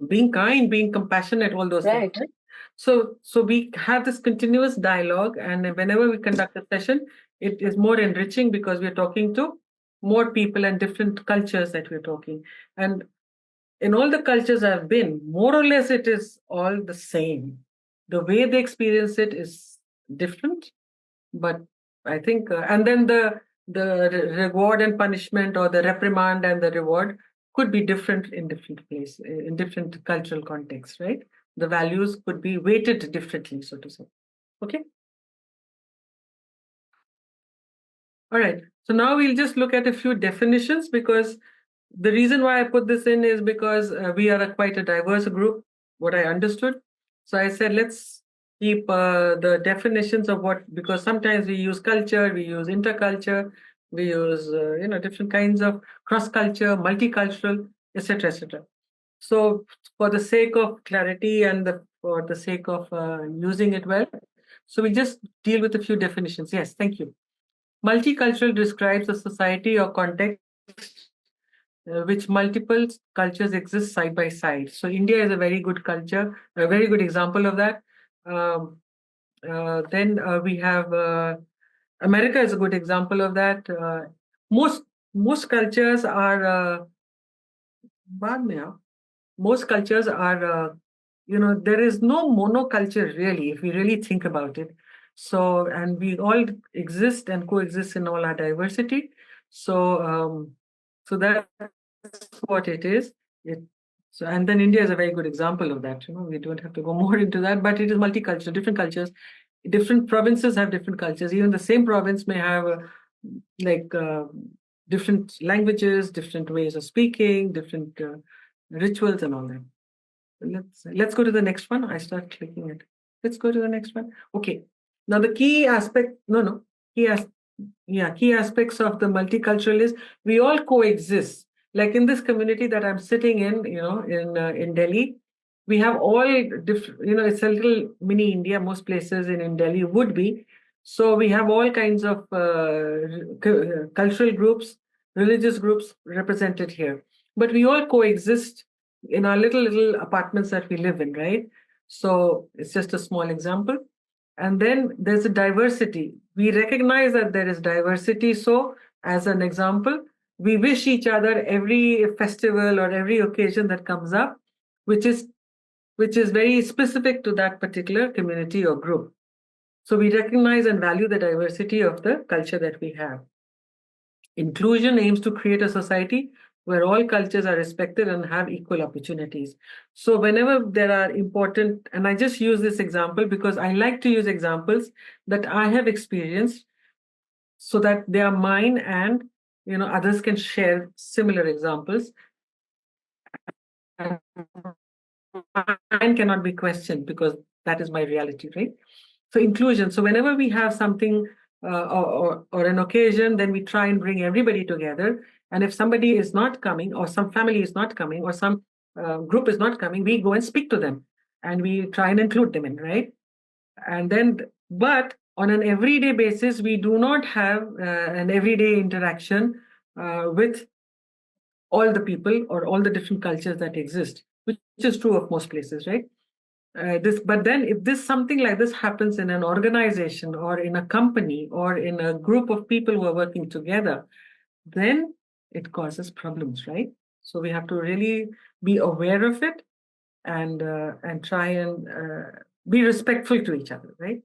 Being kind, being compassionate, all those things. Right? So we have this continuous dialogue, and whenever we conduct a session, it is more enriching because we're talking to more people and different cultures that we're talking. And in all the cultures I've been, more or less it is all the same. The way they experience it is different, but I think, and then the reward and punishment, or the reprimand and the reward, could be different in different places, in different cultural contexts, right? The values could be weighted differently, so to say. Okay. All right. So now we'll just look at a few definitions, because the reason why I put this in is because we are quite a diverse group, what I understood. So I said, let's keep the definitions of what, because sometimes we use culture, we use interculture, we use different kinds of cross-culture, multicultural, etc., etc. So for the sake of clarity and for the sake of using it well, so we just deal with a few definitions. Yes, thank you. Multicultural describes a society or context which multiple cultures exist side by side. So India is a very good culture, a very good example of that. Then we have America is a good example of that. Most cultures are most cultures are there is no monoculture really, if we really think about it. So, and we all exist and coexist in all our diversity. So that's what it is. So, and then India is a very good example of that. We don't have to go more into that, but it is multicultural, different cultures. Different provinces have different cultures. Even the same province may have different languages, different ways of speaking, different rituals and all that. Let's go to the next one. I start clicking it. Let's go to the next one. Okay. Now the key aspect, key aspects of the multicultural is we all coexist. Like in this community that I'm sitting in, in Delhi, we have all different, it's a little mini India. Most places in Delhi would be. So we have all kinds of cultural groups, religious groups represented here. But we all coexist in our little apartments that we live in, right? So it's just a small example. And then there's a diversity. We recognize that there is diversity. So as an example, we wish each other every festival or every occasion that comes up, which is very specific to that particular community or group. So we recognize and value the diversity of the culture that we have. Inclusion aims to create a society where all cultures are respected and have equal opportunities. So whenever there are important, and I just use this example because I like to use examples that I have experienced so that they are mine and others can share similar examples. And mine cannot be questioned because that is my reality, right? So inclusion. So whenever we have something or an occasion, then we try and bring everybody together. And if somebody is not coming, or some family is not coming, or some group is not coming, we go and speak to them and we try and include them in, right? And then, but on an everyday basis, we do not have an everyday interaction with all the people or all the different cultures that exist, which is true of most places, right? But then if something like this happens in an organization or in a company or in a group of people who are working together, then it causes problems, right? So we have to really be aware of it and try and be respectful to each other, right?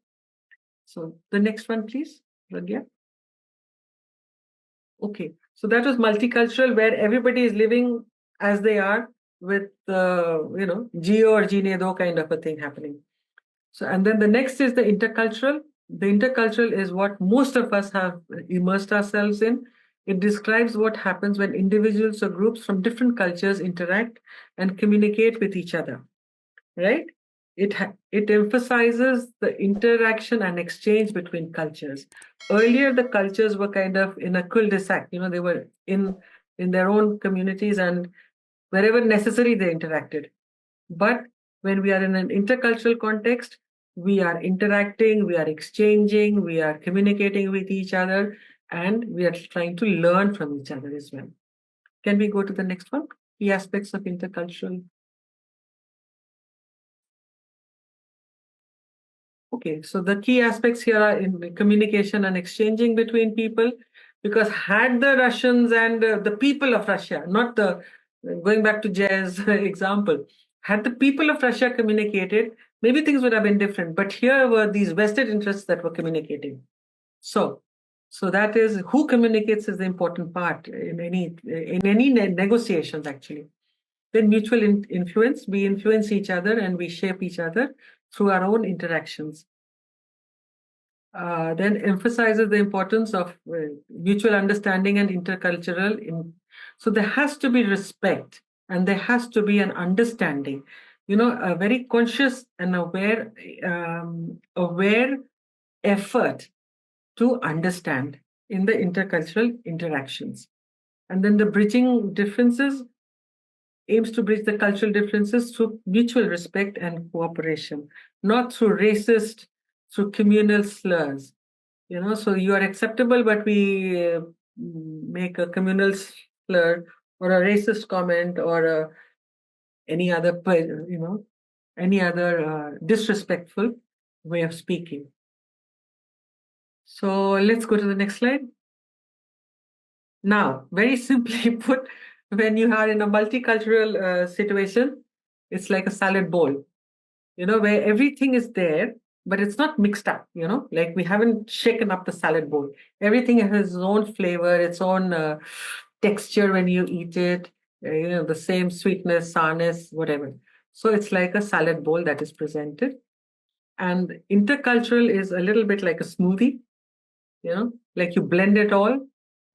So the next one, please, Radhya. Okay, so that was multicultural, where everybody is living as they are with Geo or Gene Do kind of a thing happening. So, and then the next is the intercultural. The intercultural is what most of us have immersed ourselves in. It describes what happens when individuals or groups from different cultures interact and communicate with each other, right? It emphasizes the interaction and exchange between cultures. Earlier, the cultures were kind of in a cul-de-sac. They were in their own communities, and wherever necessary, they interacted. But when we are in an intercultural context, we are interacting, we are exchanging, we are communicating with each other, and we are trying to learn from each other as well. Can we go to the next one, key aspects of intercultural. Okay, so the key aspects here are in communication and exchanging between people, because had the Russians and the people of Russia, not the, going back to Jay's example, had the people of Russia communicated, maybe things would have been different. But here were these vested interests that were communicating. So that is, who communicates is the important part in any negotiations, actually. Then mutual influence, we influence each other and we shape each other through our own interactions. Then emphasizes the importance of mutual understanding and intercultural. So there has to be respect and there has to be an understanding, a very conscious and aware effort to understand in the intercultural interactions. And then the bridging differences aims to bridge the cultural differences through mutual respect and cooperation, not through through communal slurs. So you are acceptable, but we make a communal slur or a racist comment or any other, disrespectful way of speaking. So let's go to the next slide. Now, very simply put, when you are in a multicultural situation, it's like a salad bowl, where everything is there, but it's not mixed up, like we haven't shaken up the salad bowl. Everything has its own flavor, its own texture when you eat it, the same sweetness, sourness, whatever. So it's like a salad bowl that is presented. And intercultural is a little bit like a smoothie, like you blend it all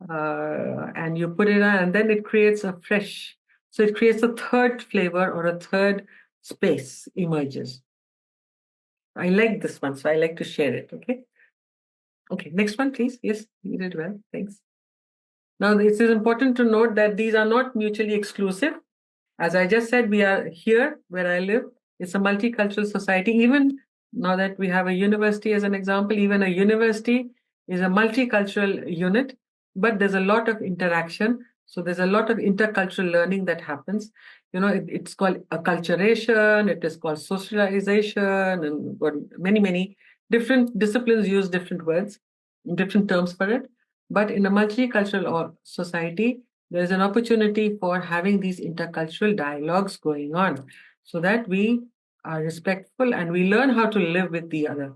and you put it on, and then it creates a third flavor or a third space emerges. I like this one, so I like to share it. Okay, next one, please. Yes, you did well. Thanks. Now, it is important to note that these are not mutually exclusive. As I just said, we are here where I live. It's a multicultural society. Even now that we have a university as an example, even a university is a multicultural unit, but there's a lot of interaction. So there's a lot of intercultural learning that happens. It's called acculturation, it is called socialization, and many different disciplines use different words, different terms for it. But in a multicultural society, there's an opportunity for having these intercultural dialogues going on so that we are respectful and we learn how to live with the other.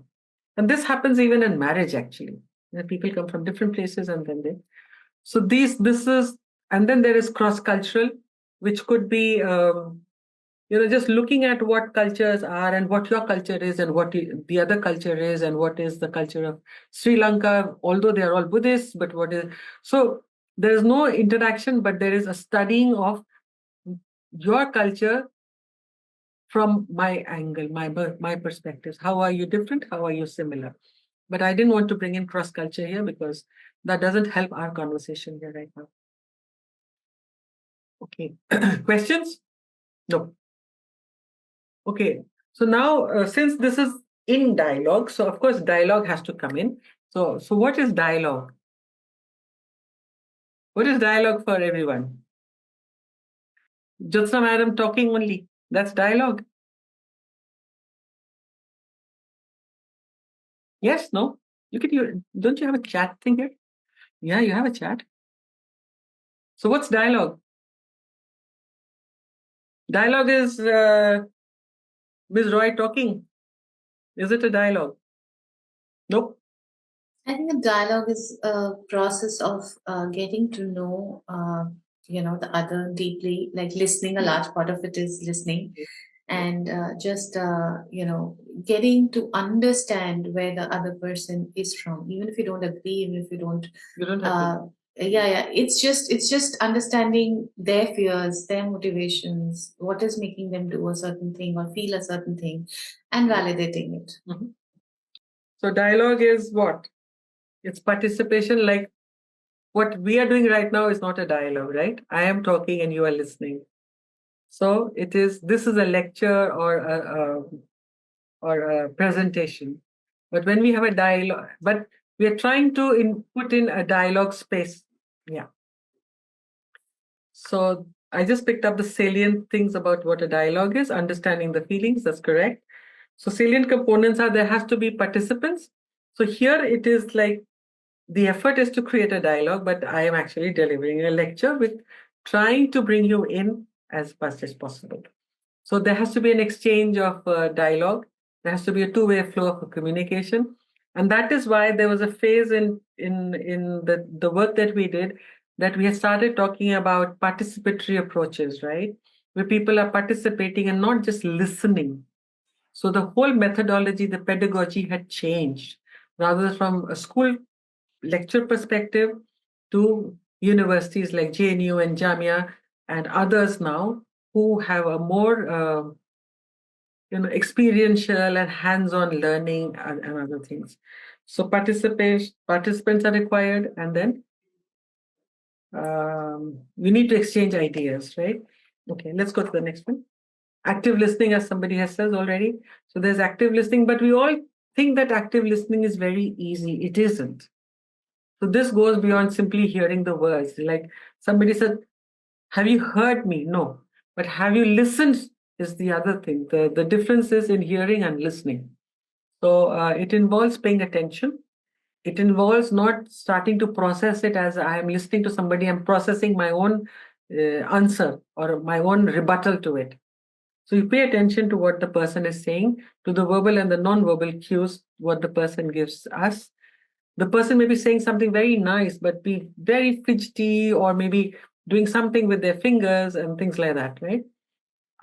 And this happens even in marriage, actually. People come from different places and then and then there is cross-cultural, which could be, just looking at what cultures are and what your culture is and what the other culture is and what is the culture of Sri Lanka, although they are all Buddhists, but so there is no interaction, but there is a studying of your culture from my angle, my perspectives. How are you different? How are you similar? But I didn't want to bring in cross-culture here because that doesn't help our conversation here right now. Okay, questions? No. Okay, so now since this is in dialogue, so of course dialogue has to come in. So what is dialogue? What is dialogue for everyone? Jyotsna madam talking only, that's dialogue. Yes, no? Don't you have a chat thing here? Yeah, you have a chat. So what's dialogue? Dialogue is Ms. Roy talking. Is it a dialogue? Nope. I think a dialogue is a process of getting to know, the other deeply, like listening. A large part of it is listening, and just getting to understand where the other person is from, even if you don't agree, even if you don't. You don't have to. Yeah. It's just understanding their fears, their motivations, what is making them do a certain thing or feel a certain thing, and validating it. Mm-hmm. So dialogue is what? It's participation. Like what we are doing right now is not a dialogue, right? I am talking and you are listening. So this is a lecture or a presentation. But when we have a dialogue, but we are trying to put in a dialogue space. Yeah. So I just picked up the salient things about what a dialogue is, understanding the feelings, that's correct. So salient components are there has to be participants. So here it is like the effort is to create a dialogue, but I am actually delivering a lecture with trying to bring you in as much as possible. So there has to be an exchange of dialogue. There has to be a two-way flow of communication. And that is why there was a phase in the work that we did that we had started talking about participatory approaches, right? Where people are participating and not just listening. So the whole methodology, the pedagogy had changed rather from a school lecture perspective to universities like JNU and Jamia and others now who have a more experiential and hands-on learning and other things. So participants are required, and then we need to exchange ideas, right? Okay, let's go to the next one. Active listening, as somebody has said already. So there's active listening, but we all think that active listening is very easy. It isn't. So this goes beyond simply hearing the words. Like somebody said, have you heard me? No. But have you listened is the other thing. The difference is in hearing and listening. So it involves paying attention. It involves not starting to process it as I am listening to somebody, I'm processing my own answer or my own rebuttal to it. So you pay attention to what the person is saying, to the verbal and the non-verbal cues, what the person gives us. The person may be saying something very nice, but be very fidgety or maybe doing something with their fingers and things like that, right?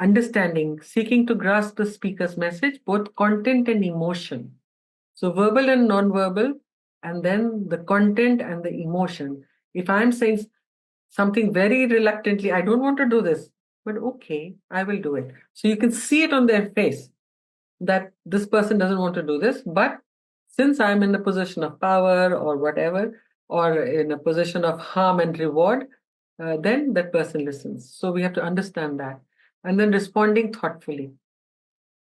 Understanding, seeking to grasp the speaker's message, both content and emotion. So verbal and non-verbal, and then the content and the emotion. If I'm saying something very reluctantly, I don't want to do this, but okay, I will do it. So you can see it on their face that this person doesn't want to do this, but since I'm in a position of power or whatever, or in a position of harm and reward, then that person listens. So we have to understand that. And then responding thoughtfully.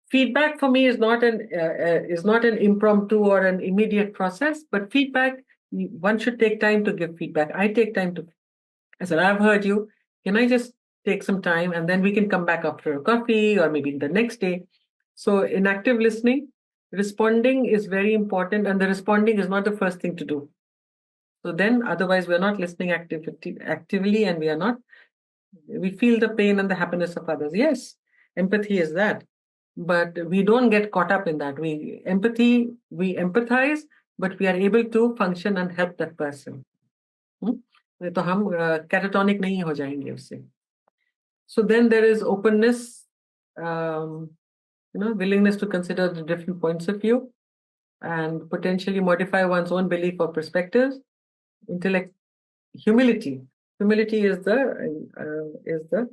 Feedback for me is not an impromptu or an immediate process, but feedback, one should take time to give feedback. I take time to, I said, I've heard you. Can I just take some time and then we can come back after a coffee or maybe the next day? So in active listening, responding is very important, and the responding is not the first thing to do. So then otherwise we're not listening actively and we feel the pain and the happiness of others. Yes, empathy is that. But we don't get caught up in that. We empathize, but we are able to function and help that person. तो हम catatonic नहीं हो जाएंगे उससे. So then there is openness, willingness to consider the different points of view and potentially modify one's own belief or perspectives. Humility. Humility is the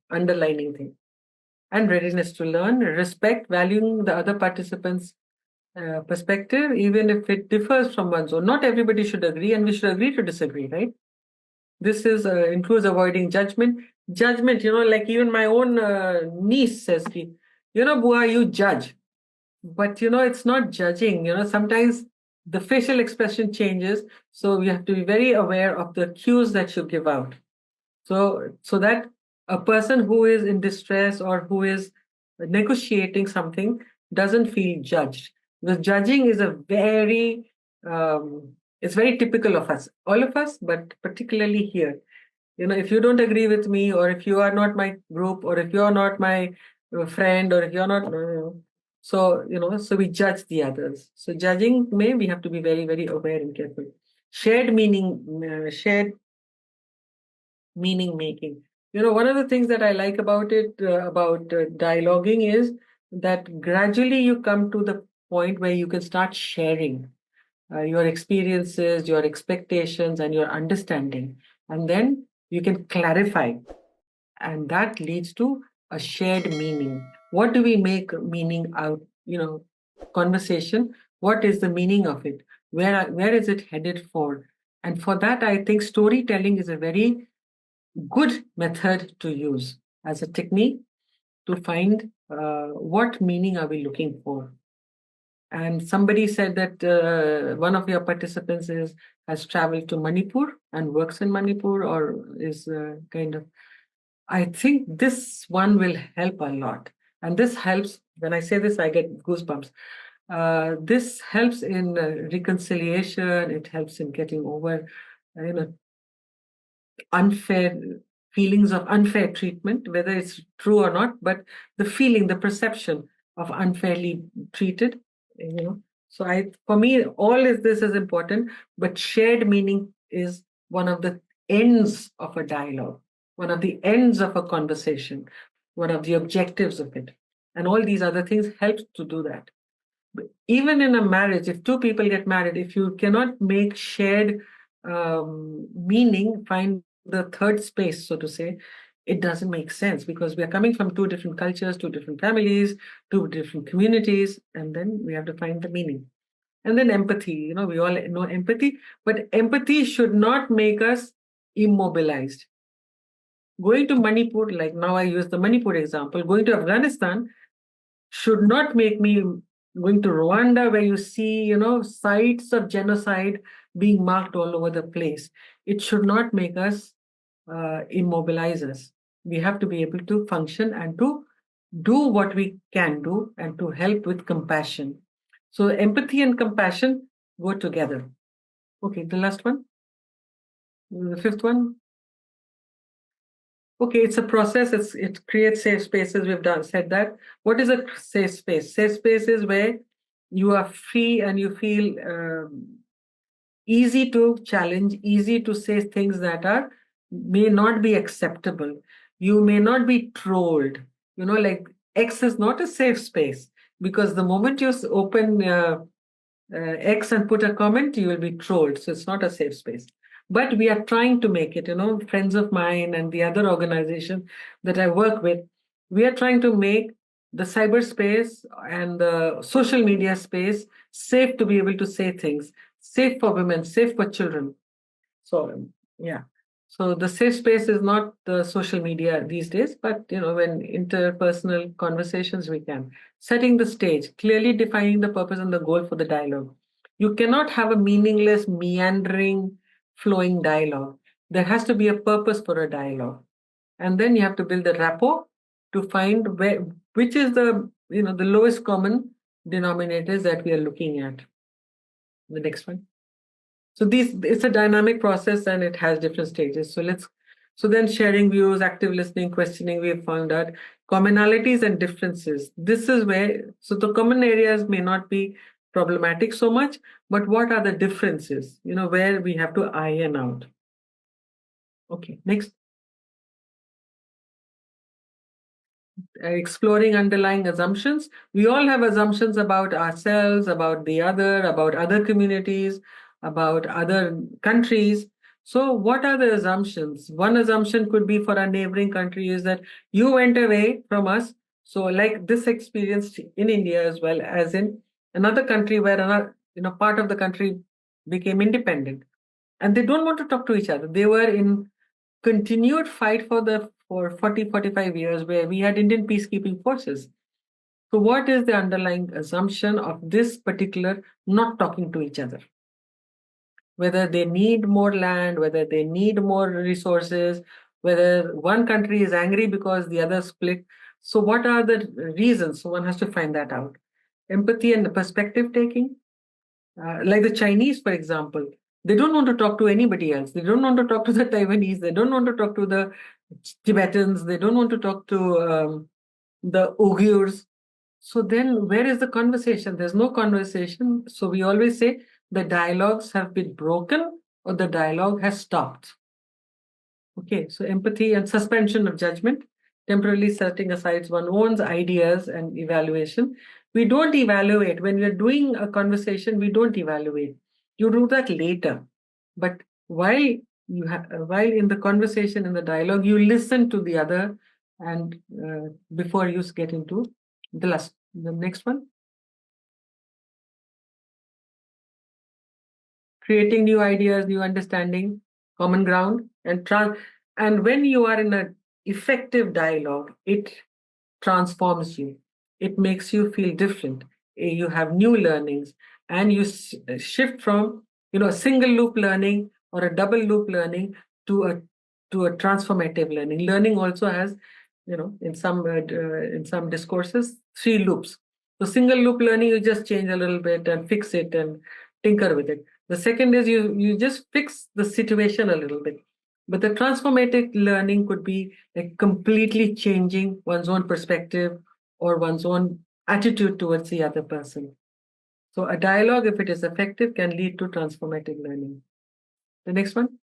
underlining thing. And readiness to learn, respect, valuing the other participants' perspective, even if it differs from one's own. Not everybody should agree, and we should agree to disagree, right? This includes avoiding judgment. Judgment, like even my own niece says, Bua, you judge. But, it's not judging. Sometimes the facial expression changes. So we have to be very aware of the cues that you give out. So that a person who is in distress or who is negotiating something doesn't feel judged. Because judging is it's very typical of us, all of us, but particularly here. If you don't agree with me, or if you are not my group, or if you are not my friend, or if you're not, so we judge the others. So judging we have to be very, very aware and careful. Shared meaning making. One of the things that I like about it, about dialoguing, is that gradually you come to the point where you can start sharing your experiences, your expectations, and your understanding. And then you can clarify. And that leads to a shared meaning. What do we make meaning out? Conversation. What is the meaning of it? Where is it headed for? And for that, I think storytelling is a very good method to use as a technique to find what meaning are we looking for. And somebody said that one of your participants has traveled to Manipur and works in Manipur, or is kind of I think this one will help a lot. And this helps, when I say this, I get goosebumps. This helps in reconciliation. It helps in getting over, unfair feelings of unfair treatment, whether it's true or not, but the feeling, the perception of unfairly treated, So for me, all of this is important, but shared meaning is one of the ends of a dialogue, one of the ends of a conversation, one of the objectives of it. And all these other things help to do that. But even in a marriage, if two people get married, if you cannot make shared meaning, find the third space, so to say, it doesn't make sense, because we are coming from two different cultures, two different families, two different communities, and then we have to find the meaning. And then empathy, we all know empathy, but empathy should not make us immobilized. Going to Manipur, like now I use the Manipur example, going to Afghanistan should not make me going to Rwanda, where you see, sites of genocide being marked all over the place. It should not make us immobilize us. We have to be able to function and to do what we can do and to help with compassion. So empathy and compassion go together. Okay, the last one, the fifth one. Okay, it's a process. It creates safe spaces. We've said that. What is a safe space? Safe space is where you are free and you feel easy to challenge, easy to say things that may not be acceptable. You may not be trolled. Like X is not a safe space, because the moment you open X and put a comment, you will be trolled. So it's not a safe space. But we are trying to make it, friends of mine and the other organization that I work with, we are trying to make the cyberspace and the social media space safe to be able to say things, safe for women, safe for children. So, yeah. So the safe space is not the social media these days, but when interpersonal conversations, we can. Setting the stage, clearly defining the purpose and the goal for the dialogue. You cannot have a meaningless, meandering, flowing dialogue. There has to be a purpose for a dialogue. And then you have to build a rapport to find which is the lowest common denominators that we are looking at. The next one. So it's a dynamic process and it has different stages. So then sharing views, active listening, questioning, we have found out commonalities and differences. This is where, so the common areas may not be problematic so much, but what are the differences, where we have to iron out. Okay, next. Exploring underlying assumptions. We all have assumptions about ourselves, about the other, about other communities, about other countries. So what are the assumptions? One assumption could be for our neighboring country is that you went away from us. So like this experience in India as well as in another country where another, part of the country became independent. And they don't want to talk to each other. They were in continued fight for 40, 45 years where we had Indian peacekeeping forces. So what is the underlying assumption of this particular not talking to each other? Whether they need more land, whether they need more resources, whether one country is angry because the other split. So what are the reasons? So one has to find that out. Empathy and the perspective taking. Like the Chinese, for example, they don't want to talk to anybody else. They don't want to talk to the Taiwanese. They don't want to talk to the Tibetans. They don't want to talk to the Uyghurs. So then where is the conversation? There's no conversation. So we always say the dialogues have been broken or the dialogue has stopped. Okay, so empathy and suspension of judgment, temporarily setting aside one's own ideas and evaluation. We don't evaluate. When we're doing a conversation, we don't evaluate. You do that later. But while in the conversation, in the dialogue, you listen to the other and before you get into the next one. Creating new ideas, new understanding, common ground, and when you are in an effective dialogue, it transforms you. It makes you feel different. You have new learnings, and you shift from a single loop learning or a double loop learning to a to a transformative learning. Learning also has, in some discourses, 3 loops. So single loop learning, you just change a little bit and fix it and tinker with it. The second is you just fix the situation a little bit. But the transformative learning could be like completely changing one's own perspective or one's own attitude towards the other person. So a dialogue, if it is effective, can lead to transformative learning. The next one.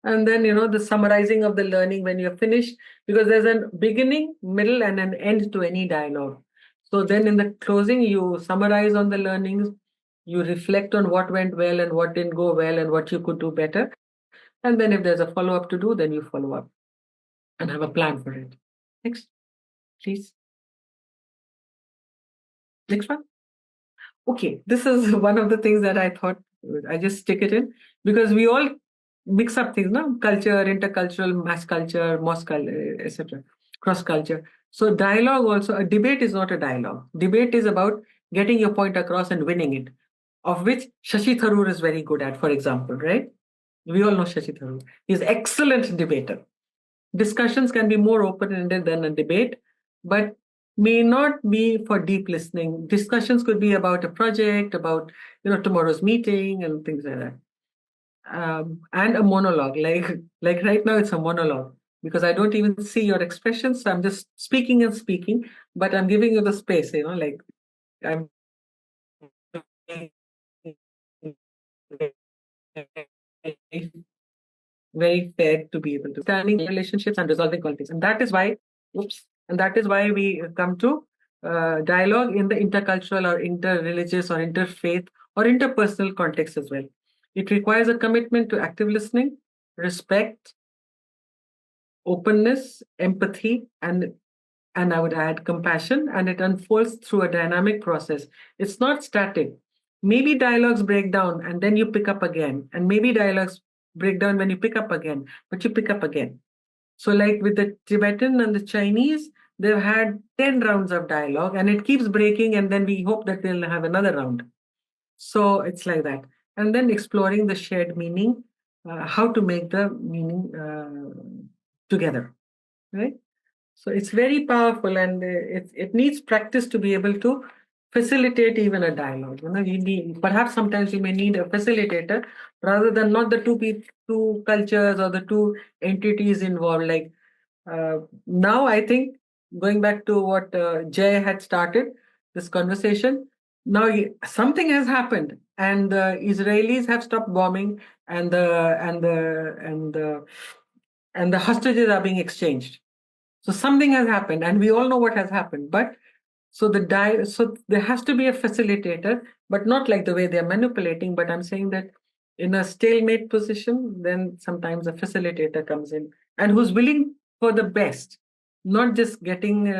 And then, the summarizing of the learning when you're finished, because there's a beginning, middle, and an end to any dialogue. So then in the closing, you summarize on the learnings, you reflect on what went well and what didn't go well and what you could do better. And then if there's a follow-up to do, then you follow up and have a plan for it. Next, please. Next one. Okay, this is one of the things that I thought I just stick it in, because we all mix up things, no? Culture, intercultural, mass culture, mosque culture, etc., cross culture. So dialogue also, a debate is not a dialogue. Debate is about getting your point across and winning it, of which Shashi Tharoor is very good at, for example, right? We all know Shashi Tharoor. He's an excellent debater. Discussions can be more open-ended than a debate, but may not be for deep listening. Discussions could be about a project, about tomorrow's meeting and things like that. And a monologue, like right now it's a monologue, because I don't even see your expressions, so I'm just speaking and speaking, but I'm giving you the space, like I'm very fair to be able to understanding relationships and resolving conflicts. And that is why we come to dialogue in the intercultural or interreligious or interfaith or interpersonal context as well. It requires a commitment to active listening, respect, openness, empathy, and I would add compassion, and it unfolds through a dynamic process. It's not static. Maybe dialogues break down and then you pick up again, and maybe dialogues break down when you pick up again, but you pick up again. So like with the Tibetan and the Chinese, they've had 10 rounds of dialogue and it keeps breaking, and then we hope that they'll have another round. So it's like that. And then exploring the shared meaning, how to make the meaning together, right? So it's very powerful, and it needs practice to be able to facilitate even a dialogue. Perhaps sometimes you may need a facilitator rather than not the two cultures or the two entities involved. Like now, I think going back to what Jay had started this conversation. Now something has happened, and the Israelis have stopped bombing, and the hostages are being exchanged. So something has happened, and we all know what has happened. But so there has to be a facilitator, but not like the way they're manipulating. But I'm saying that in a stalemate position, then sometimes a facilitator comes in and who's willing for the best, not just getting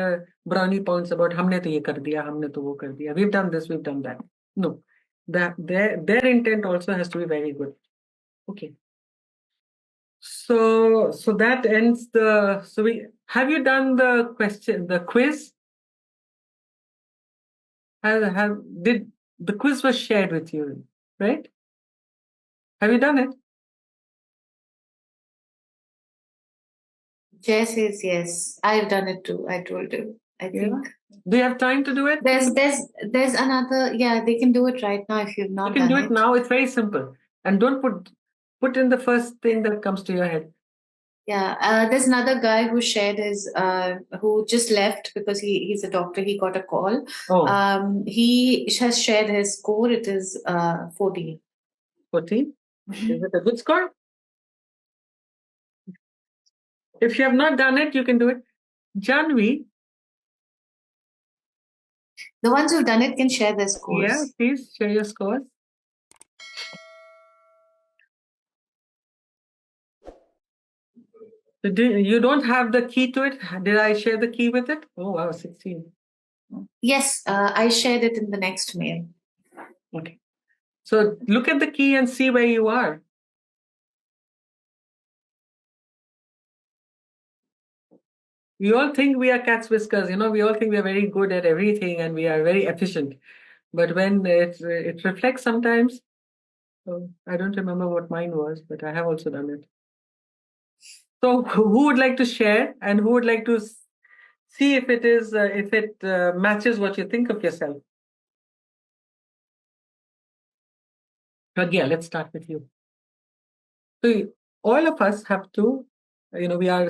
brownie points about humne to ye kar diya, humne to wo kar diya. We've done this, we've done that. No, that their intent also has to be very good. Okay. So that ends the. So have you done the quiz? Did the quiz was shared with you, right? Have you done it? Jay says yes. I've done it too. I told you. I think. Do you have time to do it? There's another. Yeah, they can do it right now if you've not. You can do it now. It's very simple, and don't put in the first thing that comes to your head. Yeah, there's another guy who shared his, who just left because he's a doctor. He got a call. Oh. He has shared his score. It is 14. 14? Is it a good score? If you have not done it, you can do it. Janvi. The ones who've done it can share their scores. Yeah, please share your scores. You don't have the key to it? Did I share the key with it? Oh, wow, 16. Yes, I shared it in the next mail. Okay. So look at the key and see where you are. We all think we are cat's whiskers, we all think we are very good at everything and we are very efficient. But when it reflects sometimes, So I don't remember what mine was, but I have also done it. So who would like to share, and who would like to see if it matches what you think of yourself? Pragya, let's start with you. So all of us have to, we are.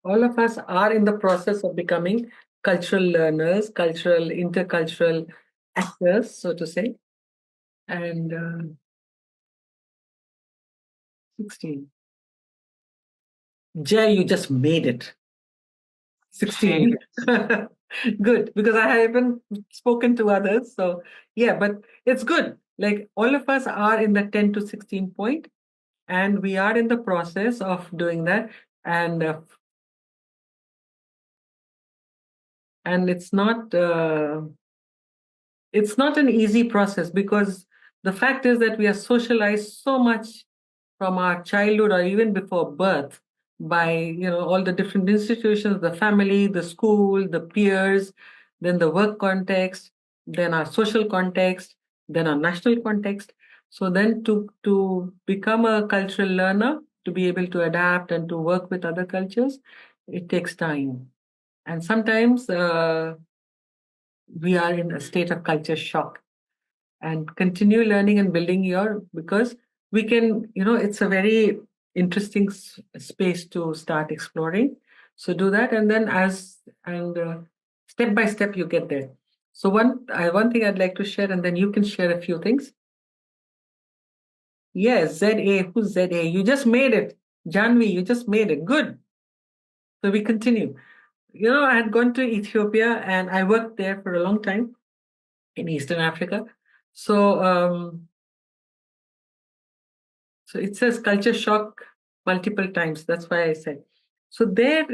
All of us are in the process of becoming cultural learners, intercultural actors, so to say. And 16. Jay, you just made it. 16. Good, because I haven't spoken to others. So, yeah, but it's good. Like all of us are in the 10 to 16 point, and we are in the process of doing that. And it's not an easy process, because the fact is that we are socialized so much from our childhood or even before birth by all the different institutions, the family, the school, the peers, then the work context, then our social context, then our national context. So then to become a cultural learner, to be able to adapt and to work with other cultures, it takes time. And sometimes we are in a state of culture shock, and continue learning and building because we can, it's a very interesting space to start exploring. So do that, and then step by step you get there. So one thing I'd like to share, and then you can share a few things. Yes, ZA. Who's ZA? You just made it. Janvi, you just made it. Good. So we continue. I had gone to Ethiopia, and I worked there for a long time in Eastern Africa. So it says culture shock multiple times. That's why I said. So there,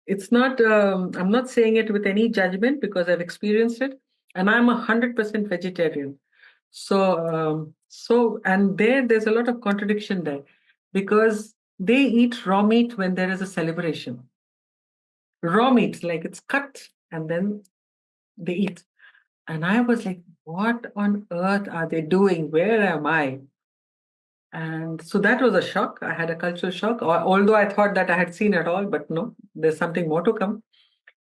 it's not, I'm not saying it with any judgment, because I've experienced it, and I'm 100% vegetarian. And there's a lot of contradiction there, because they eat raw meat when there is a celebration. Raw meat, like it's cut and then they eat. And I was like, what on earth are they doing? Where am I? And so that was a shock. I had a cultural shock, although I thought that I had seen it all, but no, there's something more to come.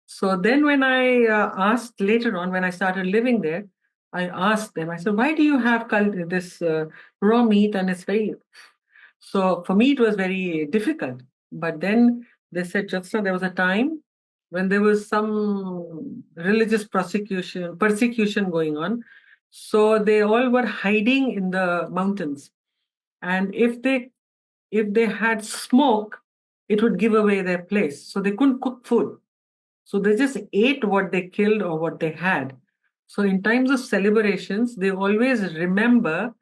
So then when I asked later on, when I started living there, I asked them, I said, why do you have this raw meat? And it's very, so for me, it was very difficult. But then they said, Jyotsna, there was a time when there was some religious persecution going on. So they all were hiding in the mountains. And if they had smoke, it would give away their place. So they couldn't cook food. So they just ate what they killed or what they had. So in times of celebrations, they always remember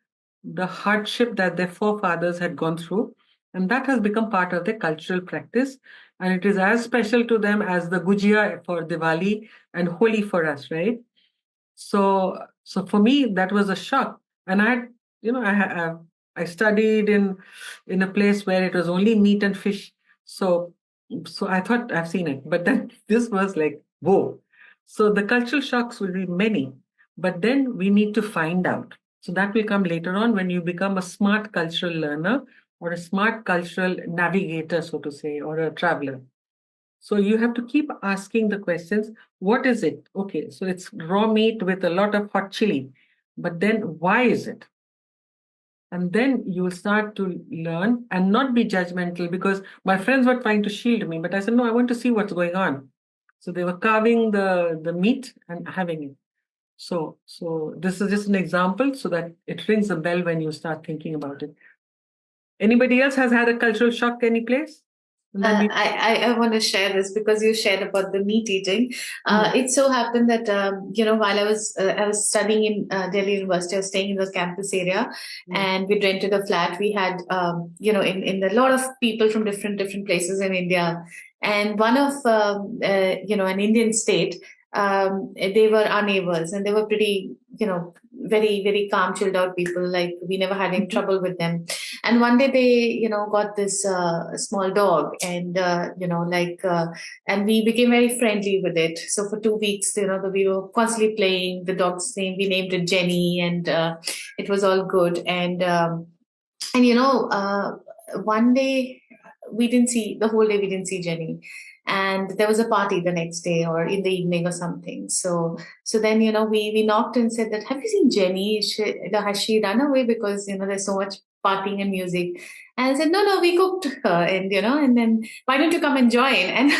the hardship that their forefathers had gone through. And that has become part of their cultural practice. And it is as special to them as the Gujia for Diwali and Holi for us, right? So for me, that was a shock. And I had, I studied in a place where it was only meat and fish. So I thought I've seen it, but then this was like, whoa. So the cultural shocks will be many, but then we need to find out. So that will come later on when you become a smart cultural learner or a smart cultural navigator, so to say, or a traveler. So you have to keep asking the questions. What is it? Okay, so it's raw meat with a lot of hot chili, but then why is it? And then you will start to learn and not be judgmental, because my friends were trying to shield me, but I said, no, I want to see what's going on. So they were carving the meat and having it. So this is just an example so that it rings a bell when you start thinking about it. Anybody else has had a cultural shock any place? I want to share this because you shared about the meat eating. It so happened that while I was studying in Delhi University, I was staying in the campus area, and we rented a flat. We had in a lot of people from different places in India, and one of an Indian state. They were our neighbors, and they were pretty very, very calm, chilled out people. Like we never had any trouble with them. And one day they, got this small dog, and and we became very friendly with it. So for 2 weeks, we were constantly playing. The dog's name, we named it Jenny, and it was all good. One day we didn't see the whole day. We didn't see Jenny, and there was a party the next day or in the evening or something. So then we knocked and said that, have you seen Jenny? Has she run away? Because there's so much partying and music. And I said, no, we cooked her, and and then why don't you come and join? And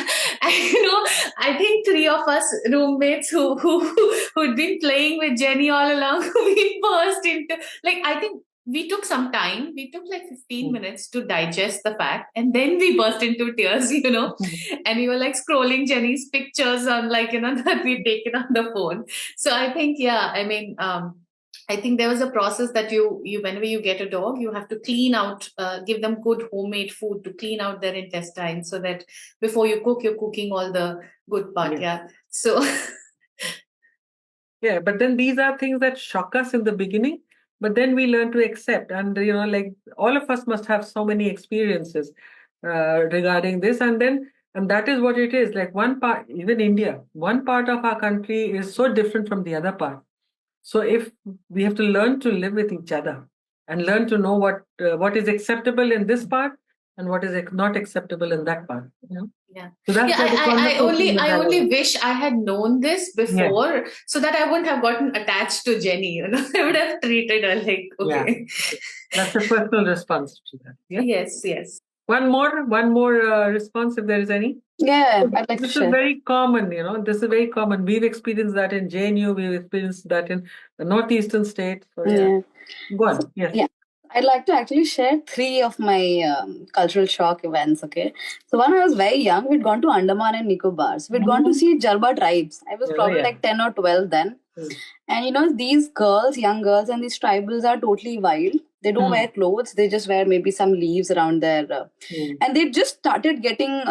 I think 3 of us roommates who'd been playing with Jenny all along, we burst into, like, I think we took some time. We took like 15 minutes to digest the fact, and then we burst into tears, and we were like scrolling Jenny's pictures on, like, that we'd taken on the phone. So I think, I think there was a process that you whenever you get a dog, you have to clean out, give them good homemade food to clean out their intestines, so that before you cook, you're cooking all the good part. Yeah. So. Yeah, but then these are things that shock us in the beginning. But then we learn to accept, and like all of us must have so many experiences regarding this, and that is what it is. Like one part, even India, one part of our country is so different from the other part. So if we have to learn to live with each other and learn to know what is acceptable in this part and what is not acceptable in that part. Yeah. So that's I only wish I had known this before, so that I wouldn't have gotten attached to Jenny. I would have treated her like, okay. Yeah. That's a personal response to that. Yeah? Yes. One more response, if there is any. Yeah, I'd like this to share. Is very common. This is very common. We've experienced that in JNU. We've experienced that in the northeastern states. So, yeah. Go on. Yes. Yeah. I'd like to actually share 3 of my cultural shock events, okay? So one, I was very young. We'd gone to Andaman and Nicobar. So we'd gone to see Jarba tribes. I was probably like 10 or 12 then. And these girls, young girls, and these tribals are totally wild. They don't wear clothes. They just wear maybe some leaves around their... And they just started getting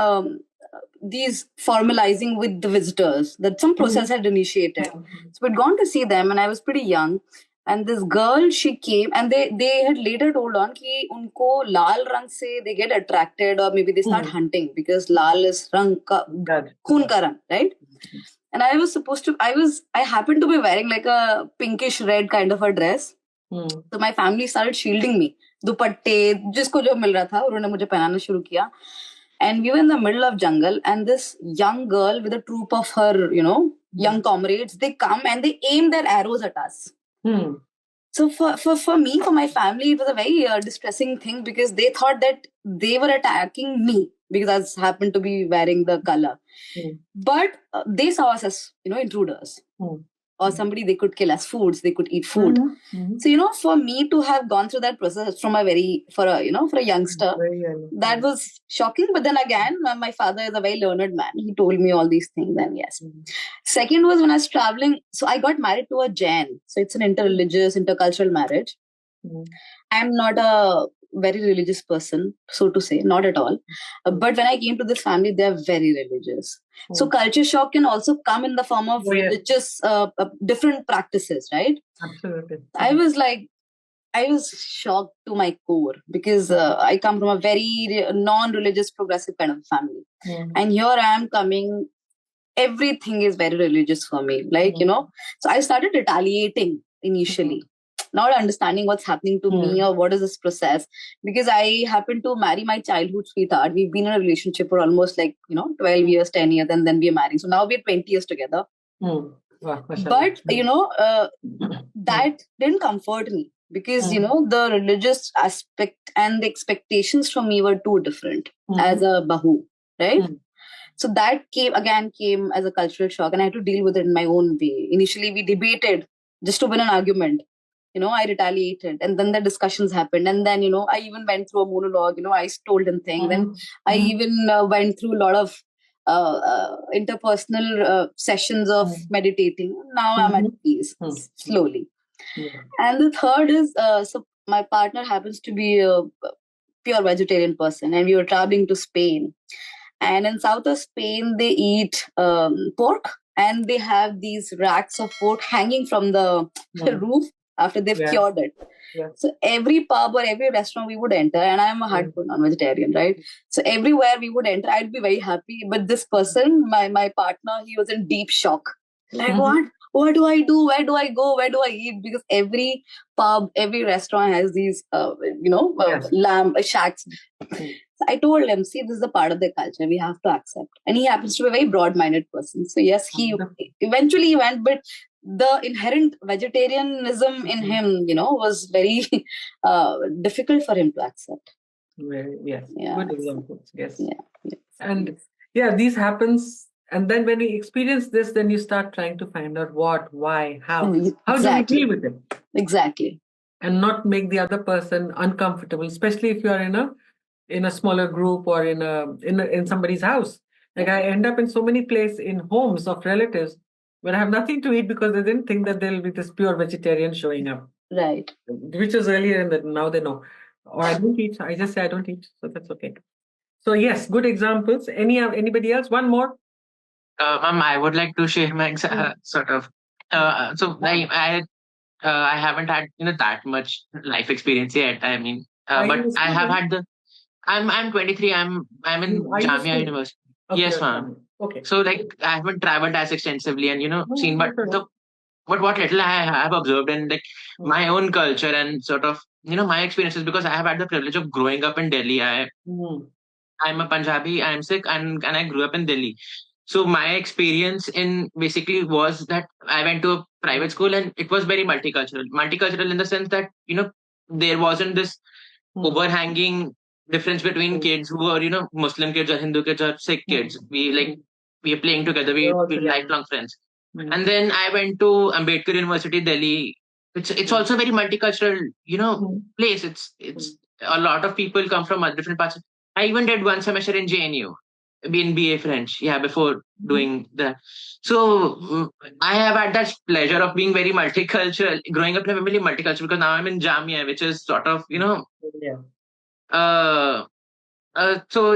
these formalizing with the visitors. That some process had initiated. So we'd gone to see them, and I was pretty young. And this girl, she came, and they had later told on ki unko lal rang se they get attracted, or maybe they start hunting, because lal is rang ka, khoon ka rang, right? And I happened to be wearing like a pinkish red kind of a dress. So my family started shielding me. Dupatte, jisko jo mil raha tha, unhone mujhe pehnana shuru kiya. And we were in the middle of jungle, and this young girl with a troop of her, young comrades, they come and they aim their arrows at us. So for me, for my family, it was a very distressing thing, because they thought that they were attacking me because I happened to be wearing the color. But they saw us as, intruders. Or somebody they could kill as foods, they could eat food. So, for me to have gone through that process for a youngster, that was shocking. But then again, my father is a very learned man. He told me all these things, and yes. Second was when I was traveling. So I got married to a Jain. So it's an interreligious, intercultural marriage. I'm not a very religious person, so to say, not at all. But when I came to this family, they are very religious. So culture shock can also come in the form of religious, different practices, right? Absolutely. I was shocked to my core, because I come from a very non-religious, progressive kind of family. And here I am coming, everything is very religious for me. Like, so I started retaliating initially. Not understanding what's happening to me or what is this process, because I happened to marry my childhood sweetheart. We've been in a relationship for almost 12 years, 10 years, and then we're married. So now we're 20 years together. But, that didn't comfort me, because, the religious aspect and the expectations from me were too different as a Bahu, right? So that came as a cultural shock, and I had to deal with it in my own way. Initially, we debated just to win an argument. I retaliated, and then the discussions happened. And then, I even went through a monologue, I told him things. And I even went through a lot of interpersonal sessions of meditating. Now I'm at peace, slowly. And the third is, so my partner happens to be a pure vegetarian person, and we were traveling to Spain. And in south of Spain, they eat pork, and they have these racks of pork hanging from the roof. after they've cured it. Yeah. So every pub or every restaurant we would enter, and I'm a hardcore non-vegetarian, right? So everywhere we would enter, I'd be very happy. But this person, my partner, he was in deep shock. Like, what do I do? Where do I go? Where do I eat? Because every pub, every restaurant has these, lamb shacks. So I told him, see, this is a part of their culture. We have to accept. And he happens to be a very broad-minded person. So yes, he eventually went, but the inherent vegetarianism in him, was very difficult for him to accept. Yes, good examples. Yes. Yes. And these happens. And then when you experience this, then you start trying to find out what, why, how do you deal with it? Exactly. And not make the other person uncomfortable, especially if you are in a smaller group or in somebody's house. Like I end up in so many places in homes of relatives where I have nothing to eat because they didn't think that there will be this pure vegetarian showing up. Right. Which was earlier, and now they know. Or I don't eat. I just say I don't eat, so that's okay. So yes, good examples. Anybody else? One more. Ma'am, I would like to share my sort of. So I haven't had that much life experience yet. I mean, but I have had the. I'm 23. I'm in Jamia University. Okay, yes, ma'am. Okay. So like I haven't traveled as extensively and seen, but what little I have observed and like my own culture and sort of my experiences, because I have had the privilege of growing up in Delhi. I'm a Punjabi. I'm Sikh, and I grew up in Delhi. So my experience in basically was that I went to a private school and it was very multicultural. Multicultural in the sense that there wasn't this overhanging difference between kids who are Muslim kids or Hindu kids or Sikh kids. We are playing together. We're lifelong friends. And then I went to Ambedkar University, Delhi. It's also a very multicultural place. It's a lot of people come from different parts. I even did one semester in JNU, in BA French, before doing that. So I have had that pleasure of being very multicultural, growing up in a family multicultural, because now I'm in Jamia, which is sort of, so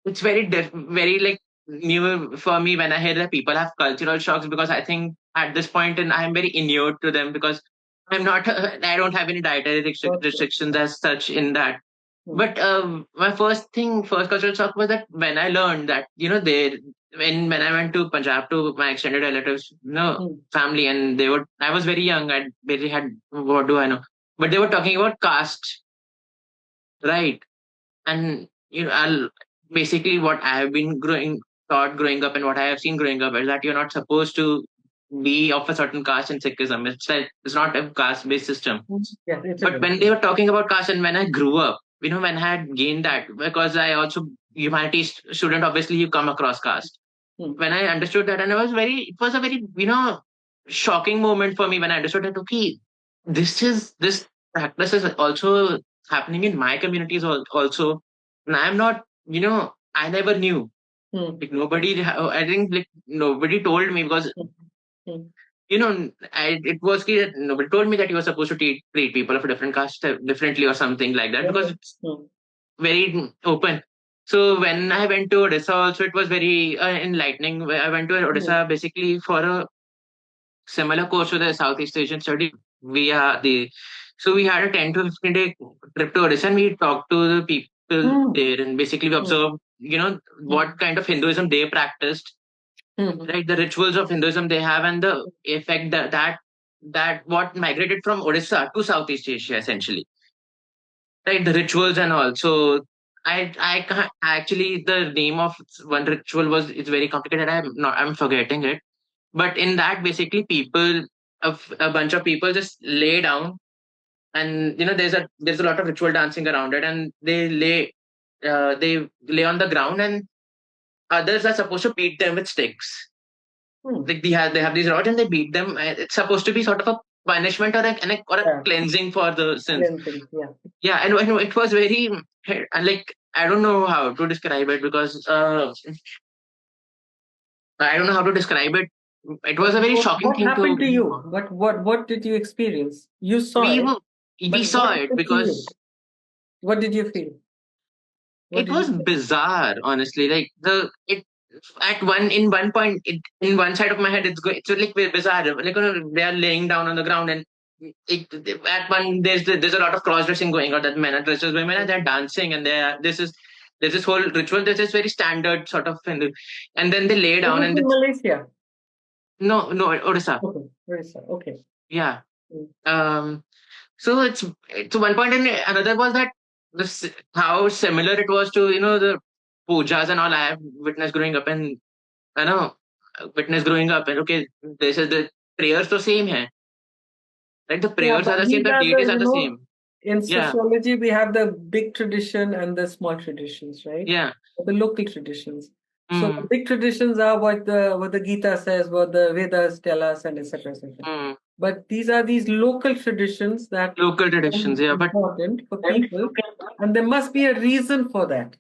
it's very like new for me when I hear that people have cultural shocks, because I think at this point I'm very inured to them, because I don't have any dietary restrictions as such in that. But my first cultural shock was that when I learned that when I went to Punjab to my extended relatives, family, and I was very young. I barely had, what do I know? But they were talking about caste, right? And basically what I have been taught growing up and what I have seen growing up is that you're not supposed to be of a certain caste in Sikhism. It's not a caste-based system. Yeah, but when they were talking about caste, and when I grew up, when I had gained that, because I also humanities student, obviously you come across caste. When I understood that, and it was a very shocking moment for me when I understood that, okay, this practice is also happening in my communities also, and I'm not, I never knew. Like I think like nobody told me, because it was clear that nobody told me that you were supposed to treat people of a different caste differently or something like that, because it's very open. So when I went to Odisha also, it was very enlightening. I went to Odisha basically for a similar course to the Southeast Asian study. So we had a 10 to 15 day trip to Odisha, and we talked to the people there, and basically we observed, what kind of Hinduism they practiced, right? The rituals of Hinduism they have, and the effect that what migrated from Odisha to Southeast Asia, essentially, right? The rituals and all. So I can't actually, the name of one ritual it's very complicated. I'm forgetting it. But in that, basically, a bunch of people just lay down, and there's a lot of ritual dancing around it, and they lay on the ground, and others are supposed to beat them with sticks. Like they have these rods, and they beat them. It's supposed to be sort of a punishment or a cleansing for the sins. Yeah, and it was very, like, I don't know how to describe it, because I don't know how to describe it. It was a very shocking thing. What happened to you? What did you experience? You saw it. We saw it because. What did you feel? It was bizarre, honestly. Like in one point, in one side of my head, it's like very bizarre. Like they are laying down on the ground, and at one there's a lot of cross dressing going on, that men are dressed as women and they're dancing, and there's this whole ritual. There's this very standard sort of thing, and then they lay down and in Malaysia. No, Odisha. Okay, Odisha. Okay. Yeah. So it's one point, and another was that how similar it was to the pujas and all I have witnessed growing up, and okay, this is the prayers the same hai. Like the prayers are the same, the deities are the same. In sociology, we have the big tradition and the small traditions, right? Yeah. The local traditions. So the big traditions are what the Gita says, what the Vedas tell us, and etc. etc. But these are these local traditions that are important for people, and there must be a reason for that.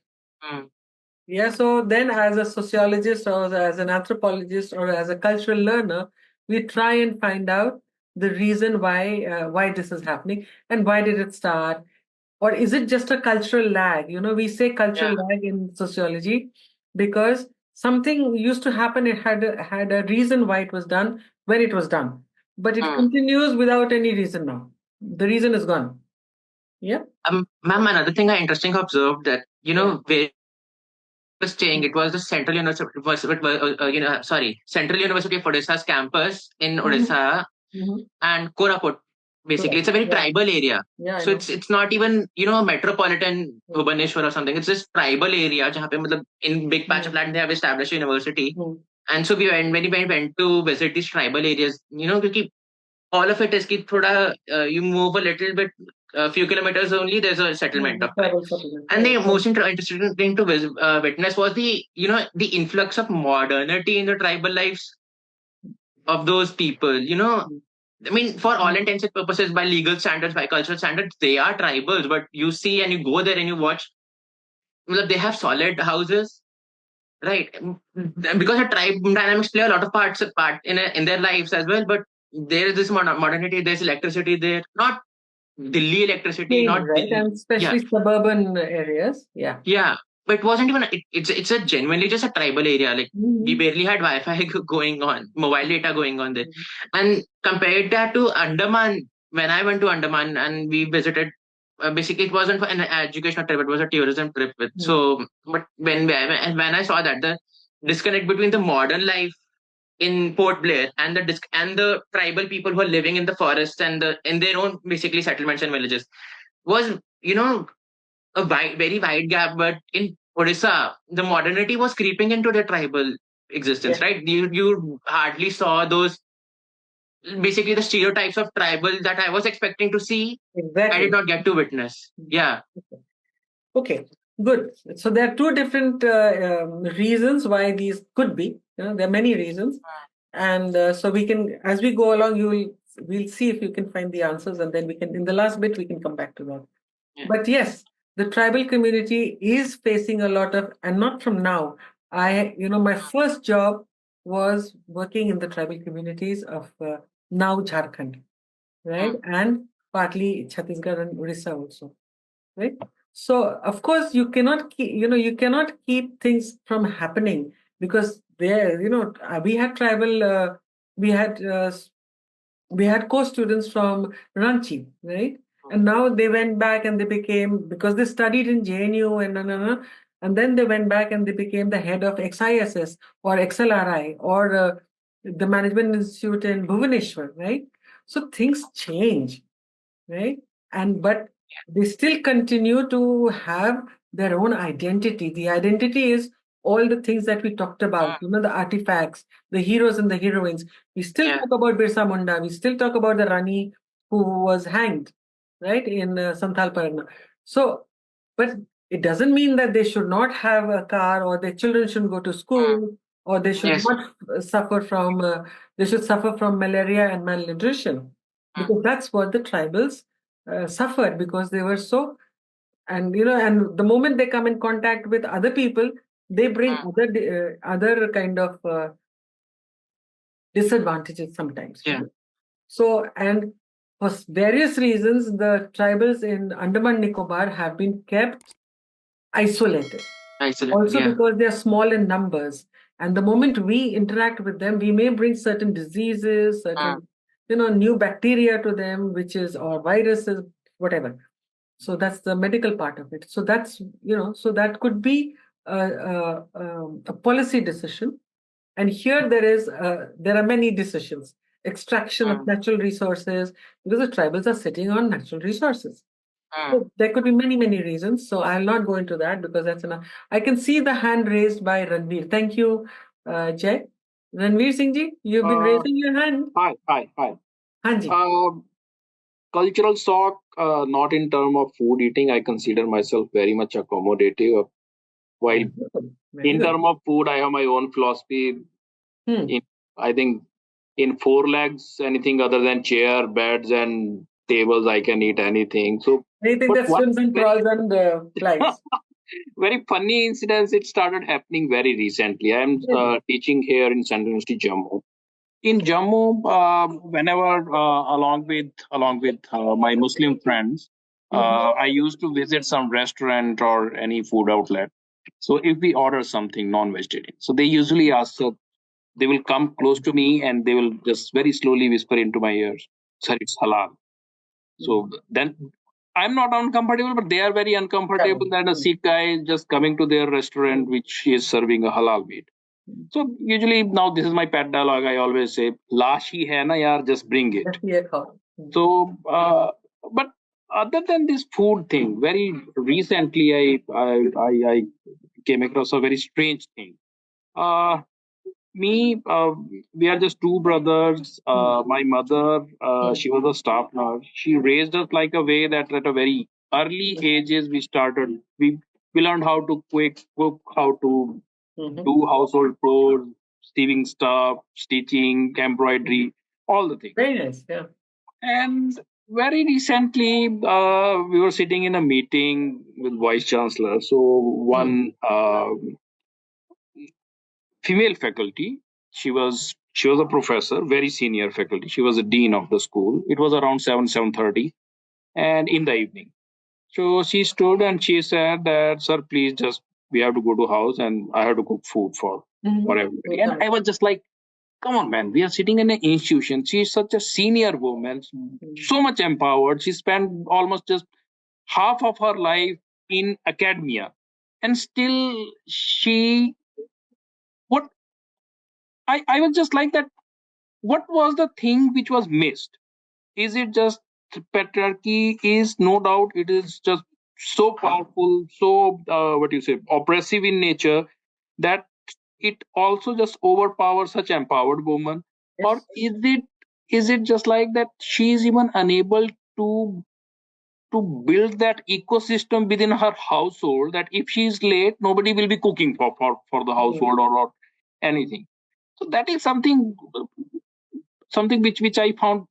Yeah. So then, as a sociologist, or as an anthropologist, or as a cultural learner, we try and find out the reason why this is happening, and why did it start, or is it just a cultural lag? We say cultural lag in sociology because something used to happen. It had a reason why it was done when it was done, but it continues without any reason now. The reason is gone. Yeah. Ma'am, another thing I interestingly observed that where was staying, it was the Central University, Central University of Odisha's campus in Odisha and Koraput. Basically, it's a very tribal area. Yeah, so it's not even metropolitan Bhubaneswar or something. It's just tribal area. Jahan pe, matlab, in big patch of land they have established a university. And so when we went to visit these tribal areas, because all of it is ki thoda, you move a little bit, a few kilometers only, there's a settlement of tribe. And the most interesting thing to witness was the influx of modernity in the tribal lives of those people. I mean, for all intents and purposes, by legal standards, by cultural standards, they are tribals. But you see and you go there and you watch, they have solid houses, right? Because the tribe dynamics play a lot of part in their lives as well. But there is this modernity, there's electricity there. Not Delhi electricity, not right, and especially suburban areas. Yeah. Yeah. But it wasn't even, it's a genuinely just a tribal area. Like we barely had Wi-Fi going on, mobile data going on there. And compared that to Andaman, when I went to Andaman and we visited, basically it wasn't an educational trip, it was a tourism trip. So, but when I saw that, the disconnect between the modern life in Port Blair and the tribal people who are living in the forest and in their own basically settlements and villages was, a very wide gap. But in Odisha, the modernity was creeping into the tribal existence, right? You hardly saw those, basically the stereotypes of tribal that I was expecting to see. Exactly. I did not get to witness. Yeah. Okay, good. So there are two different reasons why these could be. There are many reasons. And so we can, as we go along, we'll see if you can find the answers, and then we can, in the last bit, we can come back to that. Yeah. But yes, the tribal community is facing a lot of, and not from now. My first job was working in the tribal communities of now Jharkhand, right? And partly Chhattisgarh and Odisha also, right? So of course you cannot keep things from happening, because there, we had tribal, we had co-students from Ranchi, right? And now they went back and they became, because they studied in JNU and then they went back and they became the head of XISS or XLRI or the Management Institute in Bhubaneswar, right? So things change, right? But they still continue to have their own identity. The identity is all the things that we talked about, the artifacts, the heroes and the heroines. We still talk about Birsa Munda. We still talk about the Rani who was hanged, right, in Santhal Pargana. So, but it doesn't mean that they should not have a car, or their children shouldn't go to school, or they should not suffer from, they should suffer from malaria and malnutrition. Because that's what the tribals suffered, because they were so, and and the moment they come in contact with other people, they bring other kind of disadvantages sometimes. Yeah. So, and for various reasons, the tribals in Andaman Nicobar have been kept isolated. Also because they are small in numbers. And the moment we interact with them, we may bring certain diseases, certain new bacteria to them, which is, or viruses, whatever. So that's the medical part of it. So that's, so that could be a policy decision. And here there are many decisions. Extraction of natural resources, because the tribals are sitting on natural resources. So there could be many, many reasons. So I'll not go into that because that's enough. I can see the hand raised by Ranveer. Thank you, Jay. Ranveer Singh ji, you've been raising your hand. Hi. Hanji. Cultural shock, not in terms of food eating. I consider myself very much accommodative. While in terms of food, I have my own philosophy. I think in four legs, anything other than chair, beds, and tables, I can eat anything. So anything that swims and crawls and flies. Very funny incidents. It started happening very recently. I am teaching here in Central University, Jammu. In Jammu, whenever along with my Muslim friends, I used to visit some restaurant or any food outlet. So if we order something non-vegetarian, so they usually ask, so they will come close to me and they will just very slowly whisper into my ears, "Sir, it's halal." So then I'm not uncomfortable, but they are very uncomfortable that a Sikh guy is just coming to their restaurant which is serving a halal meat. So usually now this is my pet dialogue. I always say, "Lash hi hai na yaar, just bring it." So, but other than this food thing, very recently I came across a very strange thing. Me, we are just two brothers. My mother, she was a staff nurse. She raised us like a way that at a very early ages we learned how to cook, how to do household chores, steaming stuff, stitching, embroidery, all the things. Very nice, yeah. And very recently, we were sitting in a meeting with vice chancellor. So one female faculty, she was a professor, very senior faculty. She was a dean of the school. It was around 7:30, and in the evening. So she stood and she said that, "Sir, please just we have to go to house and I have to cook food for everybody." And I was just like, "Come on, man, we are sitting in an institution. She is such a senior woman, so much empowered. She spent almost just half of her life in academia, and still she what I was just like that. What was the thing which was missed? Is it just patriarchy? Is no doubt it is just so powerful, so what do you say, oppressive in nature that it also just overpowers such empowered woman, or is it just like that she is even unable to build that ecosystem within her household that if she is late, nobody will be cooking for the household or anything. So that is something which I found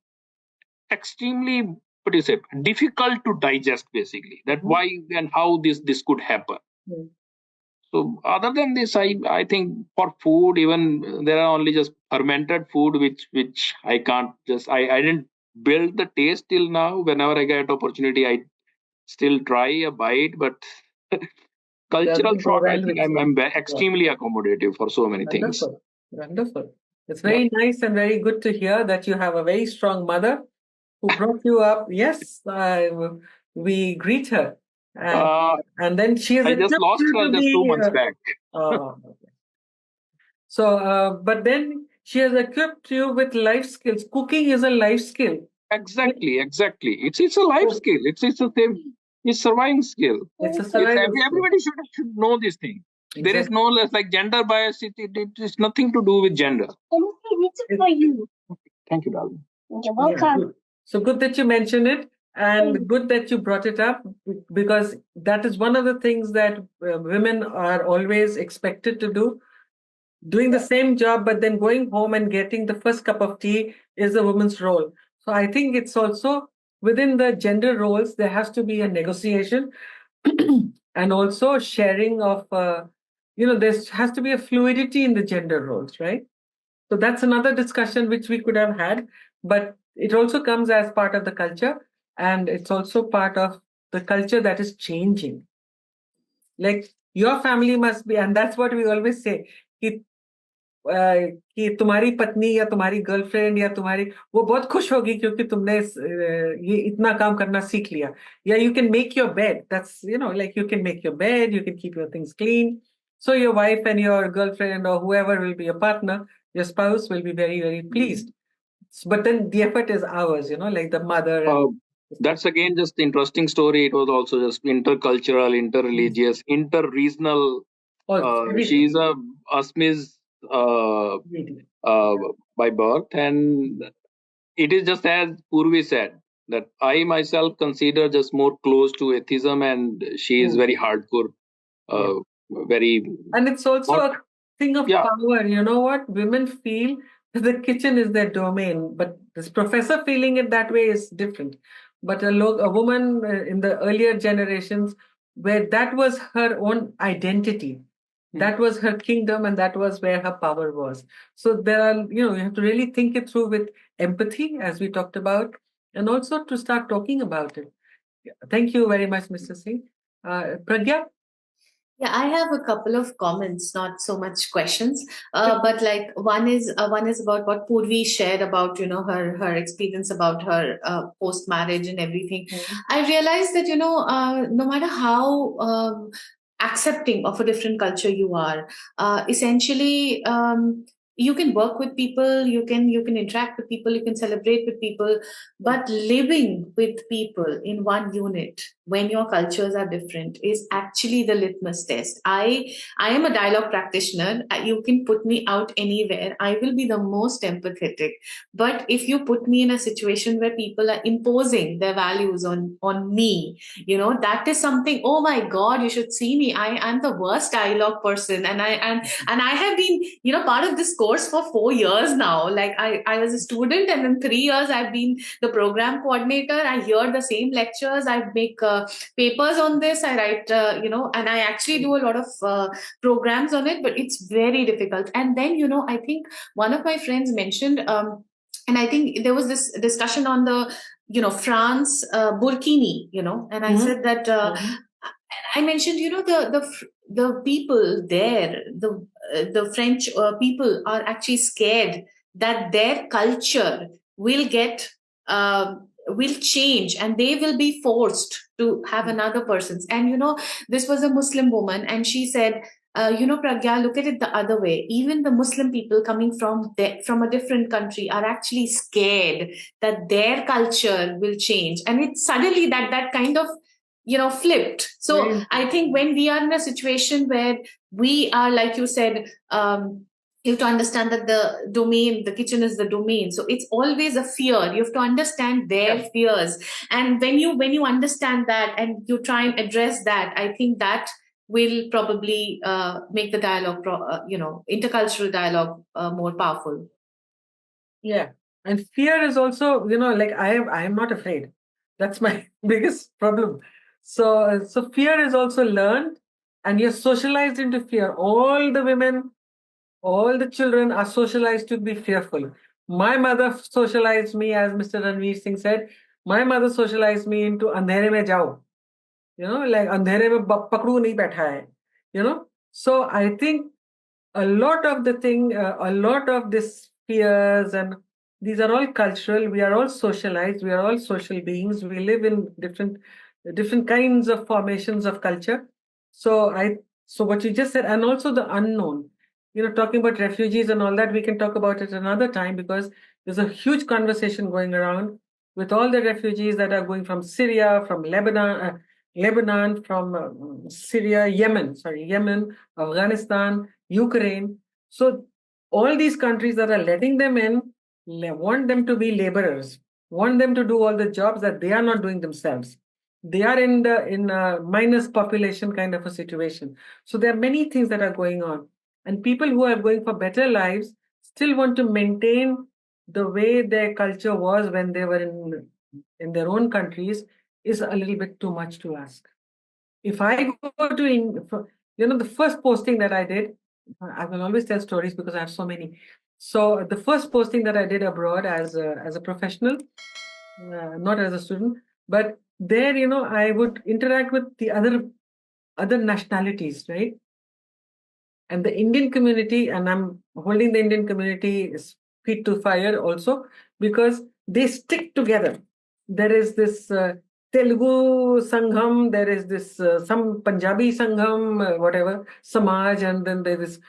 extremely, what do you say, difficult to digest, basically, that why and how this could happen. So other than this, I think for food, even there are only just fermented food which I can't just I didn't build the taste till now. Whenever I get opportunity, I still try a bite, but cultural shock, I think I'm extremely accommodative for so many things. Wonderful. It's very nice and very good to hear that you have a very strong mother who brought you up. Yes, we greet her. And then she is. I just lost her just 2 months back. So, but then she has equipped you with life skills. Cooking is a life skill. Exactly. It's a life skill. It's surviving skill. It's a survival skill. Everybody should know this thing. Exactly. There is no less like gender bias. It is nothing to do with gender. It's for you. Thank you, darling. You're welcome. Yeah, so good that you mentioned it, and good that you brought it up, because that is one of the things that women are always expected to do. Doing the same job, but then going home and getting the first cup of tea is a woman's role. So I think it's also within the gender roles, there has to be a negotiation and also sharing of, there has to be a fluidity in the gender roles, right? So that's another discussion which we could have had, but it also comes as part of the culture, and it's also part of the culture that is changing. Like your family must be, and that's what we always say, कि तुम्हारी पत्नी या तुम्हारी girlfriend या तुम्हारी वो बहुत खुश होगी क्योंकि तुमने ये इतना काम करना सीख लिया. या you can make your bed. That's, like you can make your bed, you can keep your things clean. So your wife and your girlfriend or whoever will be your partner, your spouse will be very, very pleased. But then the effort is ours, like the mother. And that's again just interesting story. It was also just intercultural, interreligious, interregional. She's a Assamese by birth, and it is just as Purvi said that I myself consider just more close to atheism, and she is very hardcore, very. And it's also a thing of power. You know what? Women feel the kitchen is their domain, but this professor feeling it that way is different. But a woman in the earlier generations, where that was her own identity, that was her kingdom, and that was where her power was. So there are, you have to really think it through with empathy, as we talked about, and also to start talking about it. Thank you very much, Mr. Singh. Pragya? Yeah, I have a couple of comments, not so much questions. But like one is about what Purvi shared about her experience about her post marriage and everything. I realized that no matter how accepting of a different culture you are, essentially. You can work with people, you can interact with people, you can celebrate with people, but living with people in one unit when your cultures are different is actually the litmus test. I am a dialogue practitioner. You can put me out anywhere, I will be the most empathetic. But if you put me in a situation where people are imposing their values on me, that is something, oh my god, you should see me. I am the worst dialogue person, and I have been part of this course for 4 years now. Like I was a student, and in 3 years I've been the program coordinator. I hear the same lectures, I make papers on this, I write and I actually do a lot of programs on it, but it's very difficult. And then I think one of my friends mentioned and I think there was this discussion on the France burkini, and I said that I mentioned the people there, the French people are actually scared that their culture will get will change, and they will be forced to have another person's. And this was a Muslim woman, and she said, Pragya, look at it the other way. Even the Muslim people coming from a different country are actually scared that their culture will change, and it's suddenly that kind of flipped. So I think when we are in a situation where we are, like you said, you have to understand that the kitchen is the domain. So it's always a fear. You have to understand their fears. And when you understand that and you try and address that, I think that will probably make the dialogue, intercultural dialogue more powerful. Yeah. And fear is also, like I am not afraid. That's my biggest problem. So fear is also learned, and you're socialized into fear. All the women, all the children are socialized to be fearful. My mother socialized me, as Mr. Ranveer Singh said, my mother socialized me into andhere mein jao. Like andhere mein pakdu nahi baitha hai. So I think a lot of a lot of this fears, and these are all cultural. We are all socialized. We are all social beings. We live in different kinds of formations of culture. So what you just said, and also the unknown. Talking about refugees and all that, we can talk about it another time, because there's a huge conversation going around with all the refugees that are going from Syria, from Lebanon, from Syria, Yemen, Afghanistan, Ukraine. So all these countries that are letting them in want them to be laborers, want them to do all the jobs that they are not doing themselves. They are in a minus population kind of a situation. So there are many things that are going on. And people who are going for better lives still want to maintain the way their culture was when they were in their own countries is a little bit too much to ask. If I go to, the first posting that I did, I will always tell stories because I have so many. So the first posting that I did abroad as a professional, not as a student, but there, I would interact with the other nationalities, right? And the Indian community, and I'm holding the Indian community's feet to fire also, because they stick together. There is this Telugu Sangham, there is this some Punjabi Sangham, whatever, Samaj, and then there is,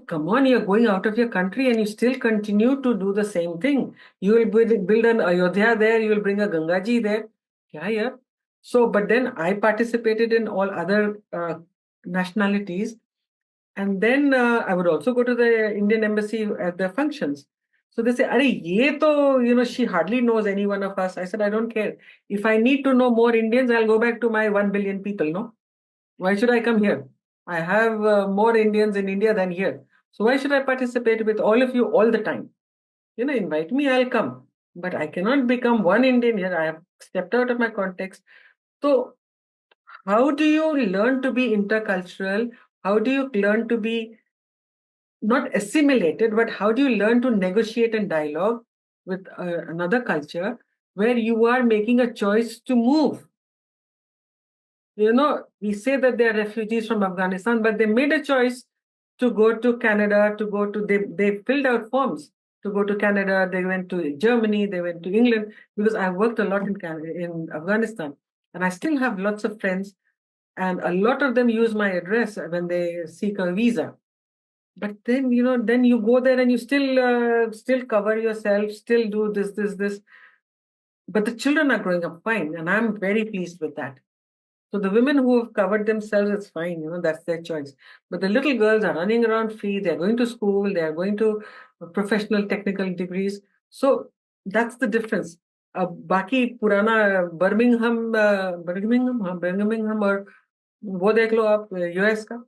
come on, you're going out of your country and you still continue to do the same thing. You will build an Ayodhya there, you will bring a Gangaji there. Yeah. So, but then I participated in all other nationalities. And then I would also go to the Indian embassy at their functions. So they say, Are ye to, she hardly knows any one of us. I said, I don't care. If I need to know more Indians, I'll go back to my 1 billion people, no? Why should I come here? I have more Indians in India than here. So why should I participate with all of you all the time? Invite me, I'll come. But I cannot become one Indian here. I have stepped out of my context. So how do you learn to be intercultural? How do you learn to be not assimilated, but how do you learn to negotiate and dialogue with another culture where you are making a choice to move? We say that they are refugees from Afghanistan, but they made a choice to go to Canada, they filled out forms to go to Canada, they went to Germany, they went to England, because I've worked a lot in Canada, in Afghanistan, and I still have lots of friends, and a lot of them use my address when they seek a visa. But then, then you go there and you still cover yourself, still do this. But the children are growing up fine, and I'm very pleased with that. So the women who have covered themselves, it's fine, that's their choice. But the little girls are running around free, they're going to school, they're going to professional technical degrees. So that's the difference. Baki Purana Birmingham or वो देख लो आप US का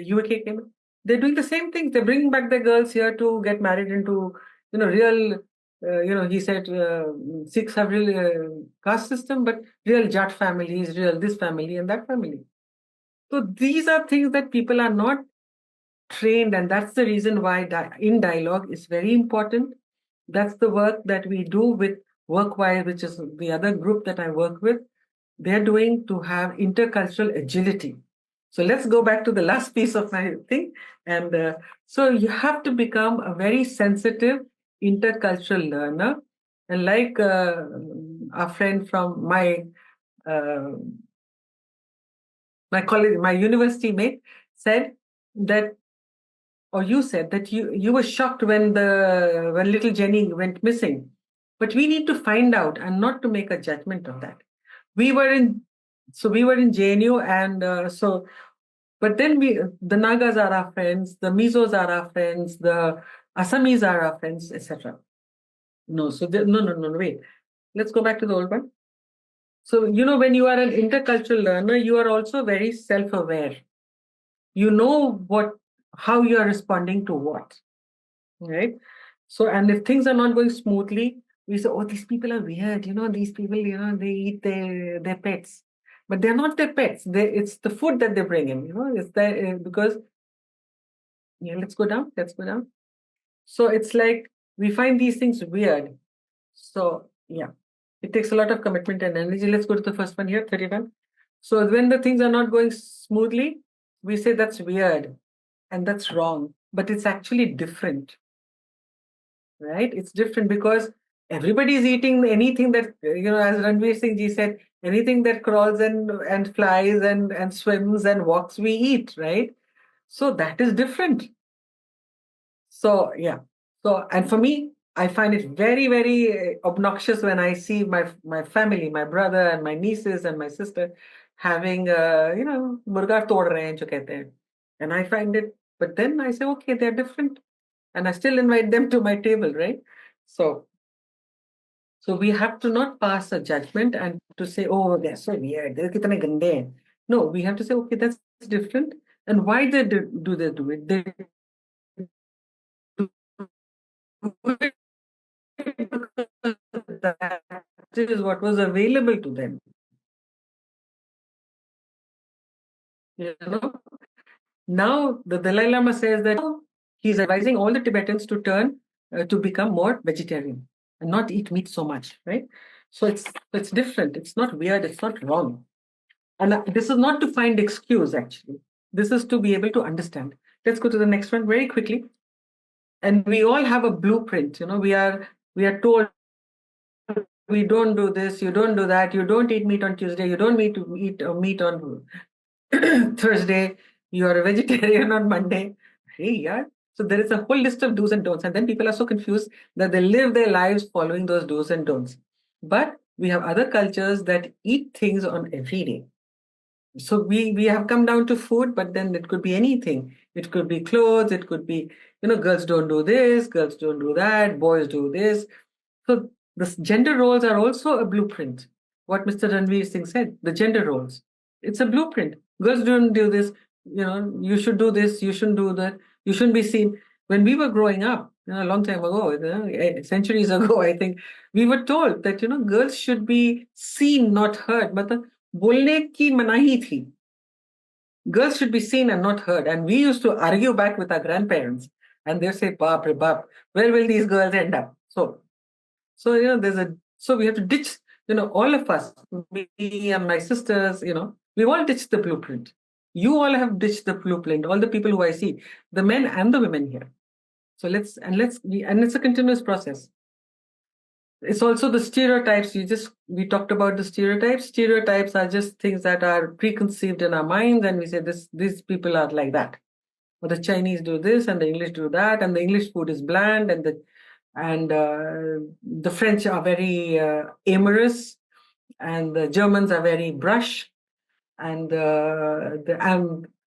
UK के में, they're doing the same thing. They're bringing back their girls here to get married into real he said Sikhs have real caste system, but real Jat families, real this family and that family. So these are things that people are not trained, and that's the reason why in dialogue is very important. That's the work that we do with Workwise, which is the other group that I work with. They're doing to have intercultural agility. So let's go back to the last piece of my thing. And so you have to become a very sensitive intercultural learner. And like our friend from my college, my university mate said that, or you said that you were shocked when little Jenny went missing. But we need to find out and not to make a judgment of that. We were in JNU, and but then the Nagas are our friends, the Mizos are our friends, the Assamese are our friends, etc. No, wait. Let's go back to the old one. So, when you are an intercultural learner, you are also very self-aware. You know how you are responding to what, right? So, and if things are not going smoothly, we say, oh, these people are weird. These people, they eat their pets. But they're not their pets. It's the food that they bring in, it's there because, let's go down. So it's like we find these things weird. So, it takes a lot of commitment and energy. Let's go to the first one here, 31. So when the things are not going smoothly, we say that's weird and that's wrong, but it's actually different, right? It's different because everybody is eating anything that, as Ranveer Singh ji said, anything that crawls and flies and swims and walks, we eat, right? So that is different. So, So, and for me, I find it very, very obnoxious when I see my family, my brother and my nieces and my sister having, murga tod rahe hain, jo kehte hain. And I find it, but then I say, okay, they're different. And I still invite them to my table, right? So we have to not pass a judgment and to say, oh, they're so weird. They're kitne gande hain. No, we have to say, okay, that's different. And why do they do it? They that is what was available to them. Now the Dalai Lama says that he's advising all the Tibetans to turn to become more vegetarian and not eat meat so much, right? So it's different. It's not weird. It's not wrong. And this is not to find excuse, actually. This is to be able to understand let's go to the next one very quickly. And we all have a blueprint. We are told, we don't do this, you don't do that, you don't eat meat on Tuesday, you don't eat meat on Thursday, you are a vegetarian on Monday. Hey, yeah. So there is a whole list of do's and don'ts, and then people are so confused that they live their lives following those do's and don'ts. But we have other cultures that eat things on every day. So we have come down to food, but then it could be anything. It could be clothes, it could be, girls don't do this, girls don't do that, boys do this. So the gender roles are also a blueprint. What Mr. Ranveer Singh said, the gender roles. It's a blueprint. Girls don't do this, you should do this, you shouldn't do that, you shouldn't be seen. When we were growing up, a long time ago, centuries ago, I think, we were told that, girls should be seen, not heard. But बोलने की मनाही थी. Girls should be seen and not heard. And we used to argue back with our grandparents. And they say, Baap re baap, where will these girls end up? So we have to ditch, all of us, me and my sisters, we all ditched the blueprint. You all have ditched the blueprint, all the people who I see, the men and the women here. So it's a continuous process. It's also the stereotypes. We talked about the stereotypes. Stereotypes are just things that are preconceived in our minds, and we say these people are like that. Or the Chinese do this, and the English do that, and the English food is bland, and the French are very amorous, and the Germans are very brush, and I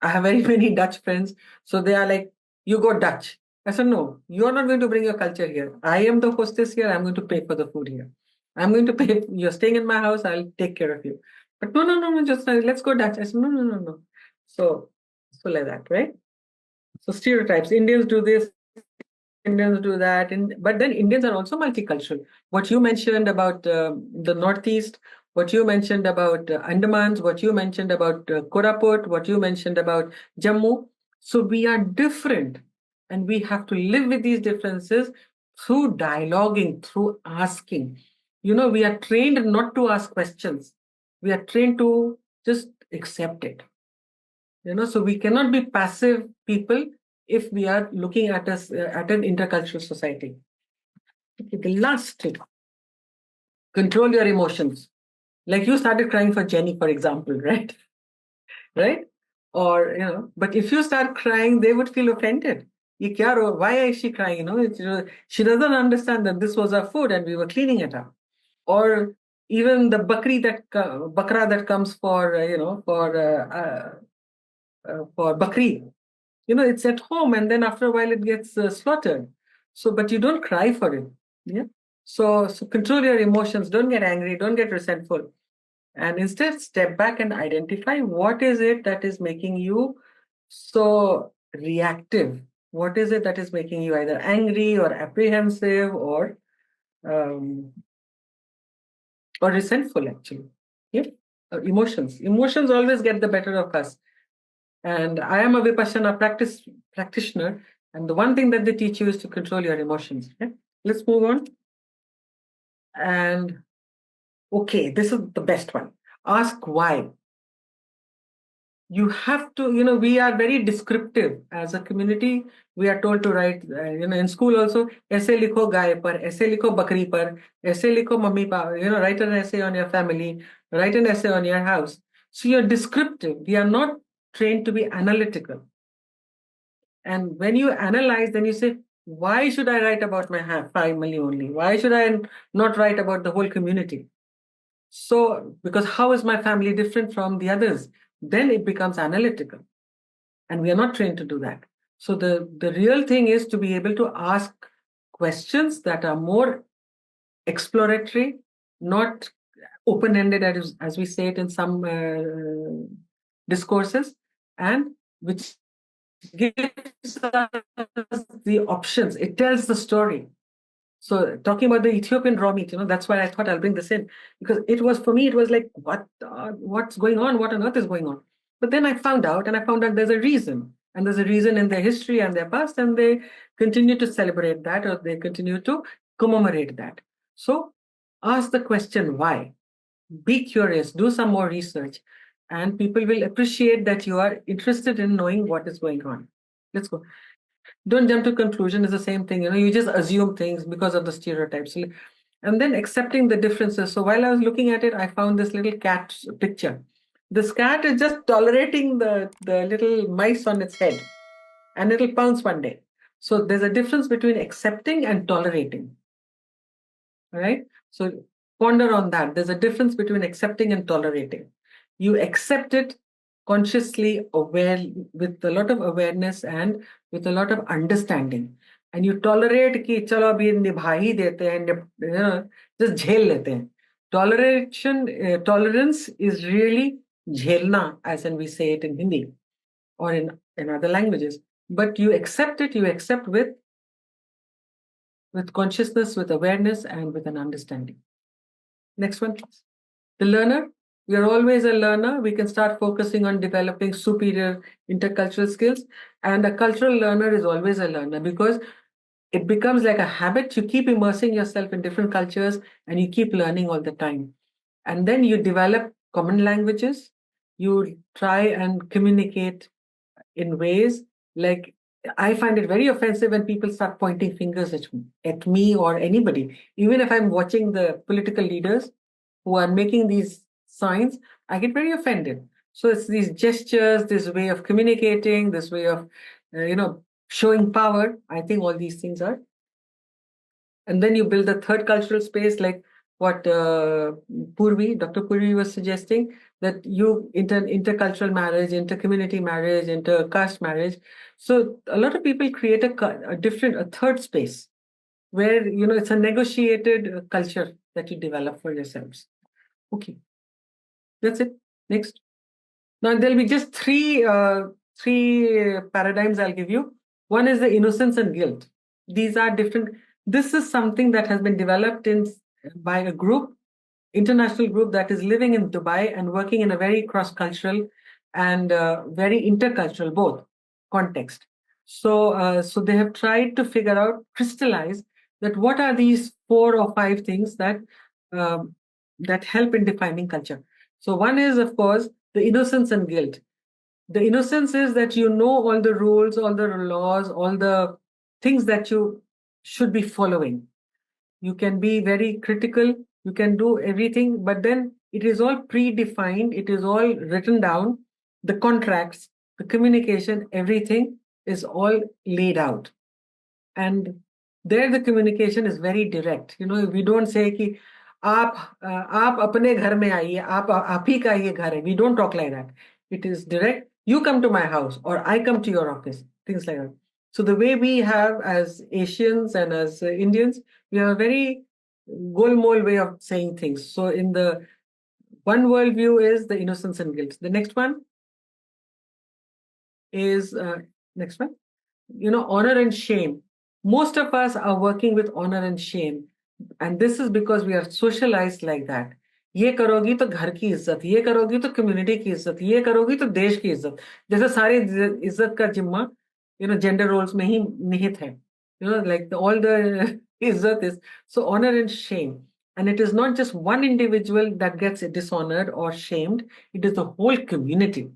have very many Dutch friends, so they are like, you go Dutch. I said, no, you're not going to bring your culture here. I am the hostess here. I'm going to pay for the food here. I'm going to pay. You're staying in my house. I'll take care of you. But no, just let's go Dutch. I said, no. So like that, right? So stereotypes. Indians do this, Indians do that. But then Indians are also multicultural. What you mentioned about the Northeast, what you mentioned about Andamans, what you mentioned about Koraput, what you mentioned about Jammu. So we are different. And we have to live with these differences through dialoguing, through asking. We are trained not to ask questions. We are trained to just accept it. So we cannot be passive people if we are looking at an intercultural society. Okay, the last tip, control your emotions. Like you started crying for Jenny, for example, right? Right? Or, but if you start crying, they would feel offended. Why is she crying? She doesn't understand that this was our food and we were cleaning it up. Or even the bakra that comes for bakri. It's at home, and then after a while it gets slaughtered. So, but you don't cry for it. Yeah. So control your emotions. Don't get angry. Don't get resentful. And instead, step back and identify what is it that is making you so reactive. What is it that is making you either angry or apprehensive or resentful, actually? Yeah? Emotions. Emotions always get the better of us. And I am a Vipassana practitioner. And the one thing that they teach you is to control your emotions. Okay? Let's move on. And okay, this is the best one. Ask why. You have to, we are very descriptive as a community. We are told to write, in school also, ऐसे लिखो गाय पर, ऐसे लिखो बकरी पर, ऐसे लिखो mummy papa, write an essay on your family, write an essay on your house. So you're descriptive. We are not trained to be analytical. And when you analyze, then you say, why should I write about my family only? Why should I not write about the whole community? So, because how is my family different from the others? Then it becomes analytical. And we are not trained to do that. So the real thing is to be able to ask questions that are more exploratory, not open-ended, as we say it in some discourses, and which gives us the options. It tells the story. So talking about the Ethiopian raw meat, that's why I thought I'll bring this in, because it was like, what's going on? What on earth is going on? But then I found out there's a reason, and there's a reason in their history and their past, and they continue to celebrate that, or they continue to commemorate that. So ask the question, why? Be curious, do some more research, and people will appreciate that you are interested in knowing what is going on. Let's go. Don't jump to conclusion. It's the same thing. You just assume things because of the stereotypes. And then accepting the differences. So while I was looking at it, I found this little cat picture. This cat is just tolerating the little mice on its head, and it'll pounce one day. So there's a difference between accepting and tolerating. All right. So ponder on that. There's a difference between accepting and tolerating. You accept it consciously, aware, with a lot of awareness and with a lot of understanding. And you tolerate कि चलो अभी निभा ही देते हैं, just झेल लेते हैं. Tolerance is really झेलना, as in we say it in Hindi or in other languages. But you accept it, you accept with consciousness, with awareness, and with an understanding. Next one, please. The learner. We are always a learner. We can start focusing on developing superior intercultural skills. And a cultural learner is always a learner because it becomes like a habit. You keep immersing yourself in different cultures and you keep learning all the time. And then you develop common languages. You try and communicate in ways like, I find it very offensive when people start pointing fingers at me or anybody. Even if I'm watching the political leaders who are making these signs, I get very offended. So it's these gestures, this way of communicating, this way of, showing power. I think all these things are. And then you build a third cultural space, like what Dr. Purvi was suggesting, that you intercultural marriage, intercommunity marriage, intercaste marriage. So a lot of people create a third space where, it's a negotiated culture that you develop for yourselves. Okay, that's it. Next. Now there'll be just three paradigms I'll give you. One is the innocence and guilt. These are different. This is something that has been developed by a group, international group that is living in Dubai and working in a very cross-cultural and very intercultural both context. So they have tried to figure out, crystallize that what are these 4 or 5 things that help in defining culture. So one is, of course, the innocence and guilt. The innocence is that you know all the rules, all the laws, all the things that you should be following. You can be very critical, you can do everything, but then it is all predefined, it is all written down, the contracts, the communication, everything is all laid out. And there the communication is very direct. We don't say कि आप अपने घर में आइए, आप ही का ये घर है. We don't talk like that. It is direct. You come to my house or I come to your office, things like that. So the way we have as Asians and as Indians, we have a very goal-mole way of saying things. So in the one worldview is the innocence and guilt. The next one is, honor and shame. Most of us are working with honor and shame. And this is because we are socialized like that. ये करोगी तो घर की इज्जत, ये करोगी तो community की इज्जत, ये करोगी तो देश की इज्जत. जैसे सारी इज्जत का जिम्मा जेंडर रोल्स में ही निहित है. Like all the izzat is. So honor and shame. And it is not just one individual that gets dishonored or shamed, it is the whole community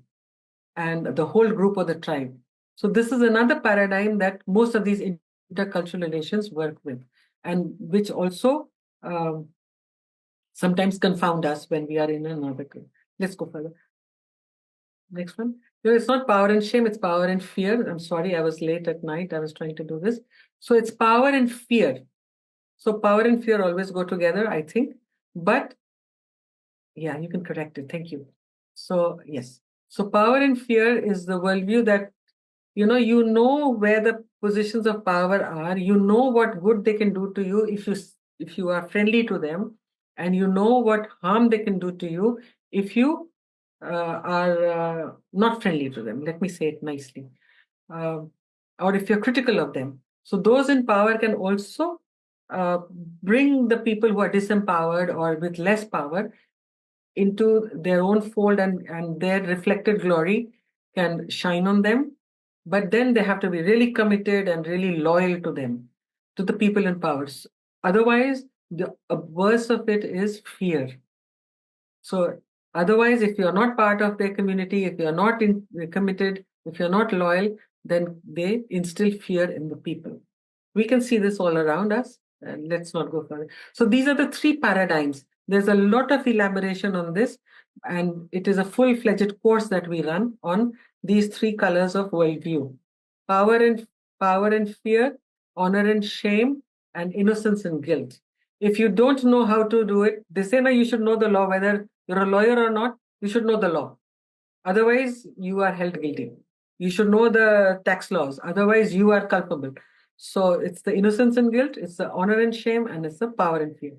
and the whole group or the tribe. So this is another paradigm that most of these intercultural relations work with, and which also sometimes confound us when we are in another group. Let's go further. Next one. It's not power and shame, it's power and fear. I'm sorry, I was late at night. I was trying to do this. So it's power and fear. So power and fear always go together, I think. But yeah, you can correct it. Thank you. So yes. So power and fear is the worldview that, you know where the positions of power are. You know what good they can do to you if you are friendly to them, and you know what harm they can do to you if you are not friendly to them. Let me say it nicely. Or if you're critical of them. So those in power can also bring the people who are disempowered or with less power into their own fold, and their reflected glory can shine on them. But then they have to be really committed and really loyal to them, to the people in power. Otherwise, the worst of it is fear. So otherwise, if you're not part of their community, if you're not committed, if you're not loyal, then they instill fear in the people. We can see this all around us, and let's not go further. So these are the three paradigms. There's a lot of elaboration on this, and it is a full-fledged course that we run on these three colors of worldview: power and fear, honor and shame, and innocence and guilt. If you don't know how to do it, they say, no, you should know the law, whether you're a lawyer or not, you should know the law. Otherwise, you are held guilty. You should know the tax laws. Otherwise, you are culpable. So it's the innocence and guilt, it's the honor and shame, and it's the power and fear.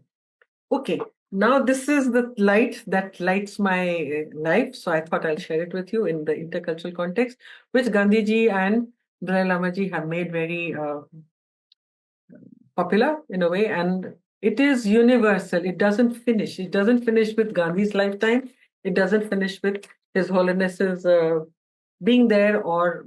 Okay, now this is the light that lights my life. So I thought I'll share it with you in the intercultural context, which Gandhiji and Dalai Lamaji have made very popular in a way, and it is universal. It doesn't finish. It doesn't finish with Gandhi's lifetime. It doesn't finish with His Holiness's being there or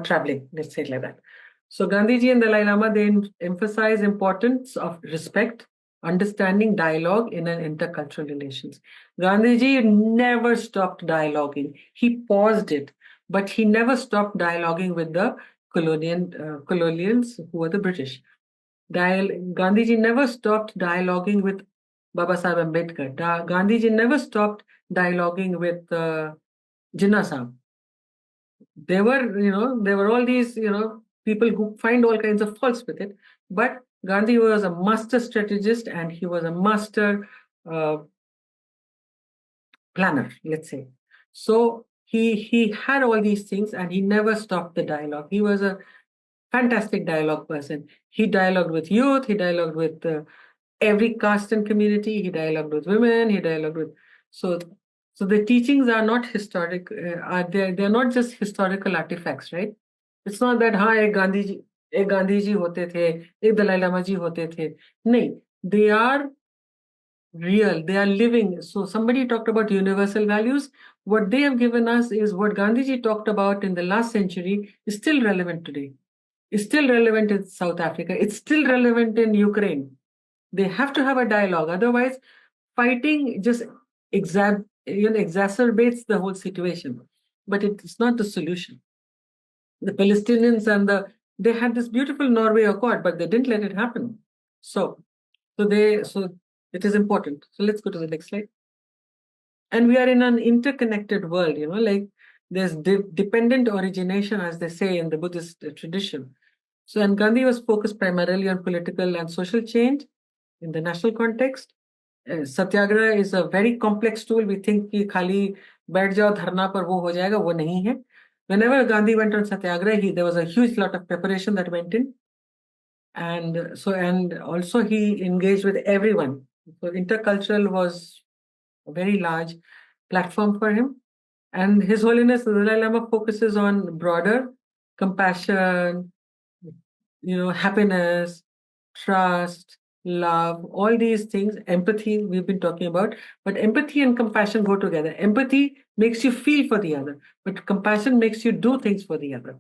traveling. Let's say it like that. So Gandhiji and Dalai Lama, they emphasize importance of respect, understanding, dialogue in an intercultural relations. Gandhiji never stopped dialoguing. He paused it, but he never stopped dialoguing with the colonials who were the British. Gandhiji never stopped dialoguing with Baba Sahib Ambedkar. Gandhiji never stopped dialoguing with Jinnah Sahib. There were all these, people who find all kinds of faults with it. But Gandhi was a master strategist, and he was a master planner, let's say. So he had all these things, and he never stopped the dialogue. He was a fantastic dialogue person. He dialogued with youth, he dialogued with every caste and community, he dialogued with women, he dialogued with... So the teachings are not historic, they're not just historical artifacts, right? It's not that, ek Gandhi ji hote the, ek Dalai Lama ji hote the. No, they are real, they are living. So somebody talked about universal values. What they have given us is what Gandhiji talked about in the last century is still relevant today. It's still relevant in South Africa. It's still relevant in Ukraine. They have to have a dialogue. Otherwise, fighting just exacerbates the whole situation. But it's not the solution. The Palestinians they had this beautiful Norway Accord, but they didn't let it happen. So it is important. So let's go to the next slide. And we are in an interconnected world, like there's dependent origination, as they say in the Buddhist tradition. So, and Gandhi was focused primarily on political and social change in the national context. Satyagraha is a very complex tool. We think कि खाली बैठ जाओ धरना पर वो हो जाएगा, वो नहीं है. Whenever Gandhi went on Satyagraha, there was a huge lot of preparation that went in. And also he engaged with everyone. So intercultural was a very large platform for him. And His Holiness the Dalai Lama focuses on broader compassion, happiness, trust, love, all these things, empathy we've been talking about. But empathy and compassion go together. Empathy makes you feel for the other, but compassion makes you do things for the other.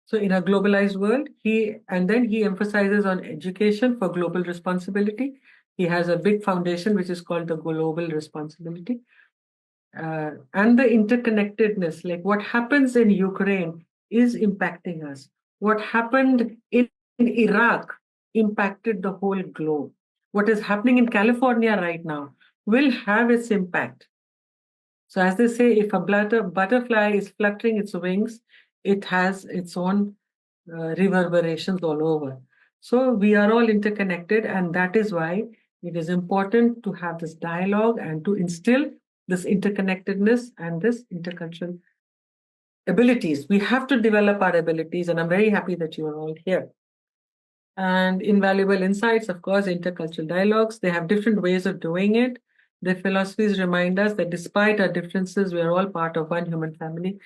So in a globalized world, he emphasizes on education for global responsibility. He has a big foundation which is called the Global Responsibility. And the interconnectedness, like what happens in Ukraine is impacting us. What happened in Iraq impacted the whole globe. What is happening in California right now will have its impact. So as they say, if a butterfly is fluttering its wings, it has its own reverberations all over. So we are all interconnected, and that is why it is important to have this dialogue and to instill this interconnectedness and this intercultural abilities. We have to develop our abilities, and I'm very happy that you are all here. And invaluable insights, of course, intercultural dialogues. They have different ways of doing it. Their philosophies remind us that despite our differences, we are all part of one human family.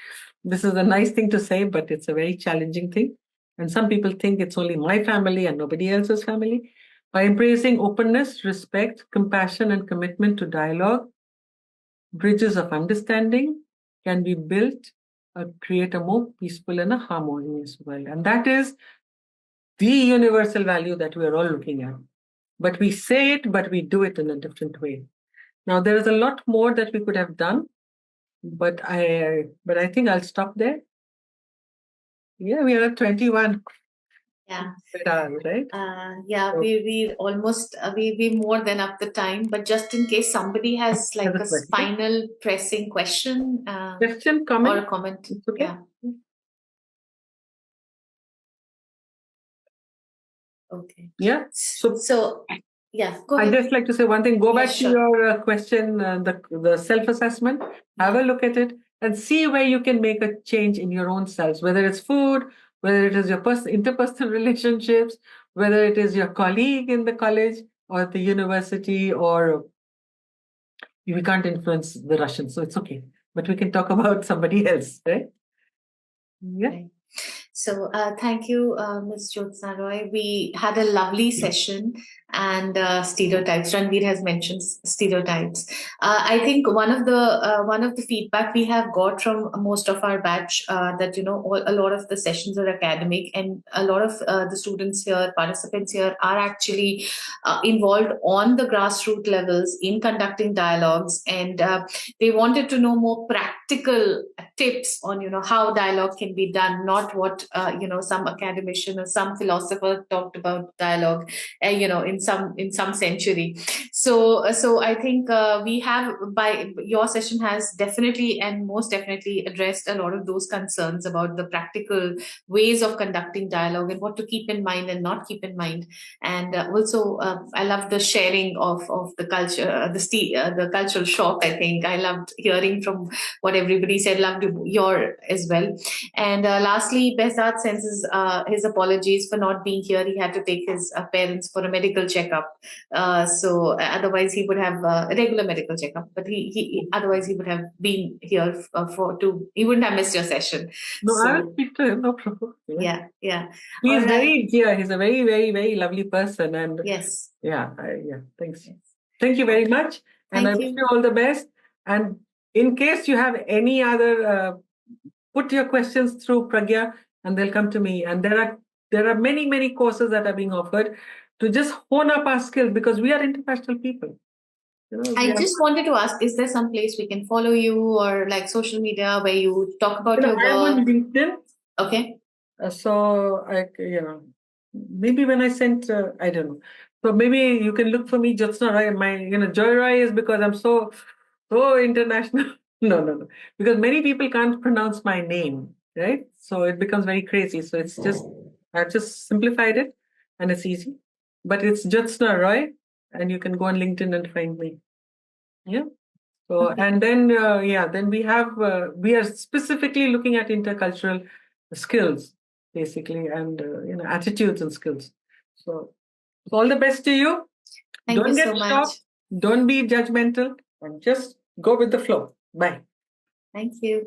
This is a nice thing to say, but it's a very challenging thing. And some people think it's only my family and nobody else's family. By embracing openness, respect, compassion, and commitment to dialogue, bridges of understanding can be built to create a more peaceful and a harmonious world. And that is the universal value that we are all looking at. But we say it, but we do it in a different way. Now, there is a lot more that we could have done, but I think I'll stop there. Yeah, we are at 21. Yeah. Right? Yeah, we almost we more than up the time, but just in case somebody has like a final pressing question, comment, or a comment. Okay. Yeah. Okay. Yeah. So yeah, go ahead. I'd just like to say one thing. Go back to your question, the self-assessment. Have a look at it and see where you can make a change in your own selves, whether it's food, whether it is your interpersonal relationships, whether it is your colleague in the college or the university, or we can't influence the Russians, so it's okay. But we can talk about somebody else, right? Yeah. Right. So thank you, Ms. Jyotsna Roy. We had a lovely session, and stereotypes. Ranveer has mentioned stereotypes. I think one of the feedback we have got from most of our batch, that a lot of the sessions are academic, and a lot of the students here, participants here, are actually involved on the grassroots levels in conducting dialogues, and they wanted to know more practical tips on how dialogue can be done, not what some academician or some philosopher talked about dialogue in some century. So I think we have, by your session has definitely and most definitely addressed a lot of those concerns about the practical ways of conducting dialogue and what to keep in mind and not keep in mind. And also I love the sharing of the culture, the cultural shock. I think I loved hearing from what everybody said. Loved your as well. And lastly, Behzad sends his apologies for not being here. He had to take his parents for a medical checkup. So otherwise he would have a regular medical checkup, but he otherwise he would have been here he wouldn't have missed your session. No, I'll speak to him, no problem. Yeah. He's he's a very, very, very lovely person. And yes. Thanks. Yes. Thank you very much. And I wish you all the best. And in case you have any other, put your questions through Pragya and they'll come to me. And there are many, many courses that are being offered to just hone up our skills, because we are international people. I just wanted to ask, is there some place we can follow you, or like social media where you talk about your work? I'm on LinkedIn. Okay. So maybe when I sent, I don't know. So maybe you can look for me, Jyotsna Roy. My, Joy Roy is because I'm so international. No. Because many people can't pronounce my name, right? So it becomes very crazy. So I've just simplified it and it's easy. But it's Jyotsna Roy, and you can go on LinkedIn and find me. Yeah. So, and then, then we are specifically looking at intercultural skills, basically, and, attitudes and skills. So all the best to you. Don't get shocked. Don't be judgmental, and just go with the flow. Bye. Thank you.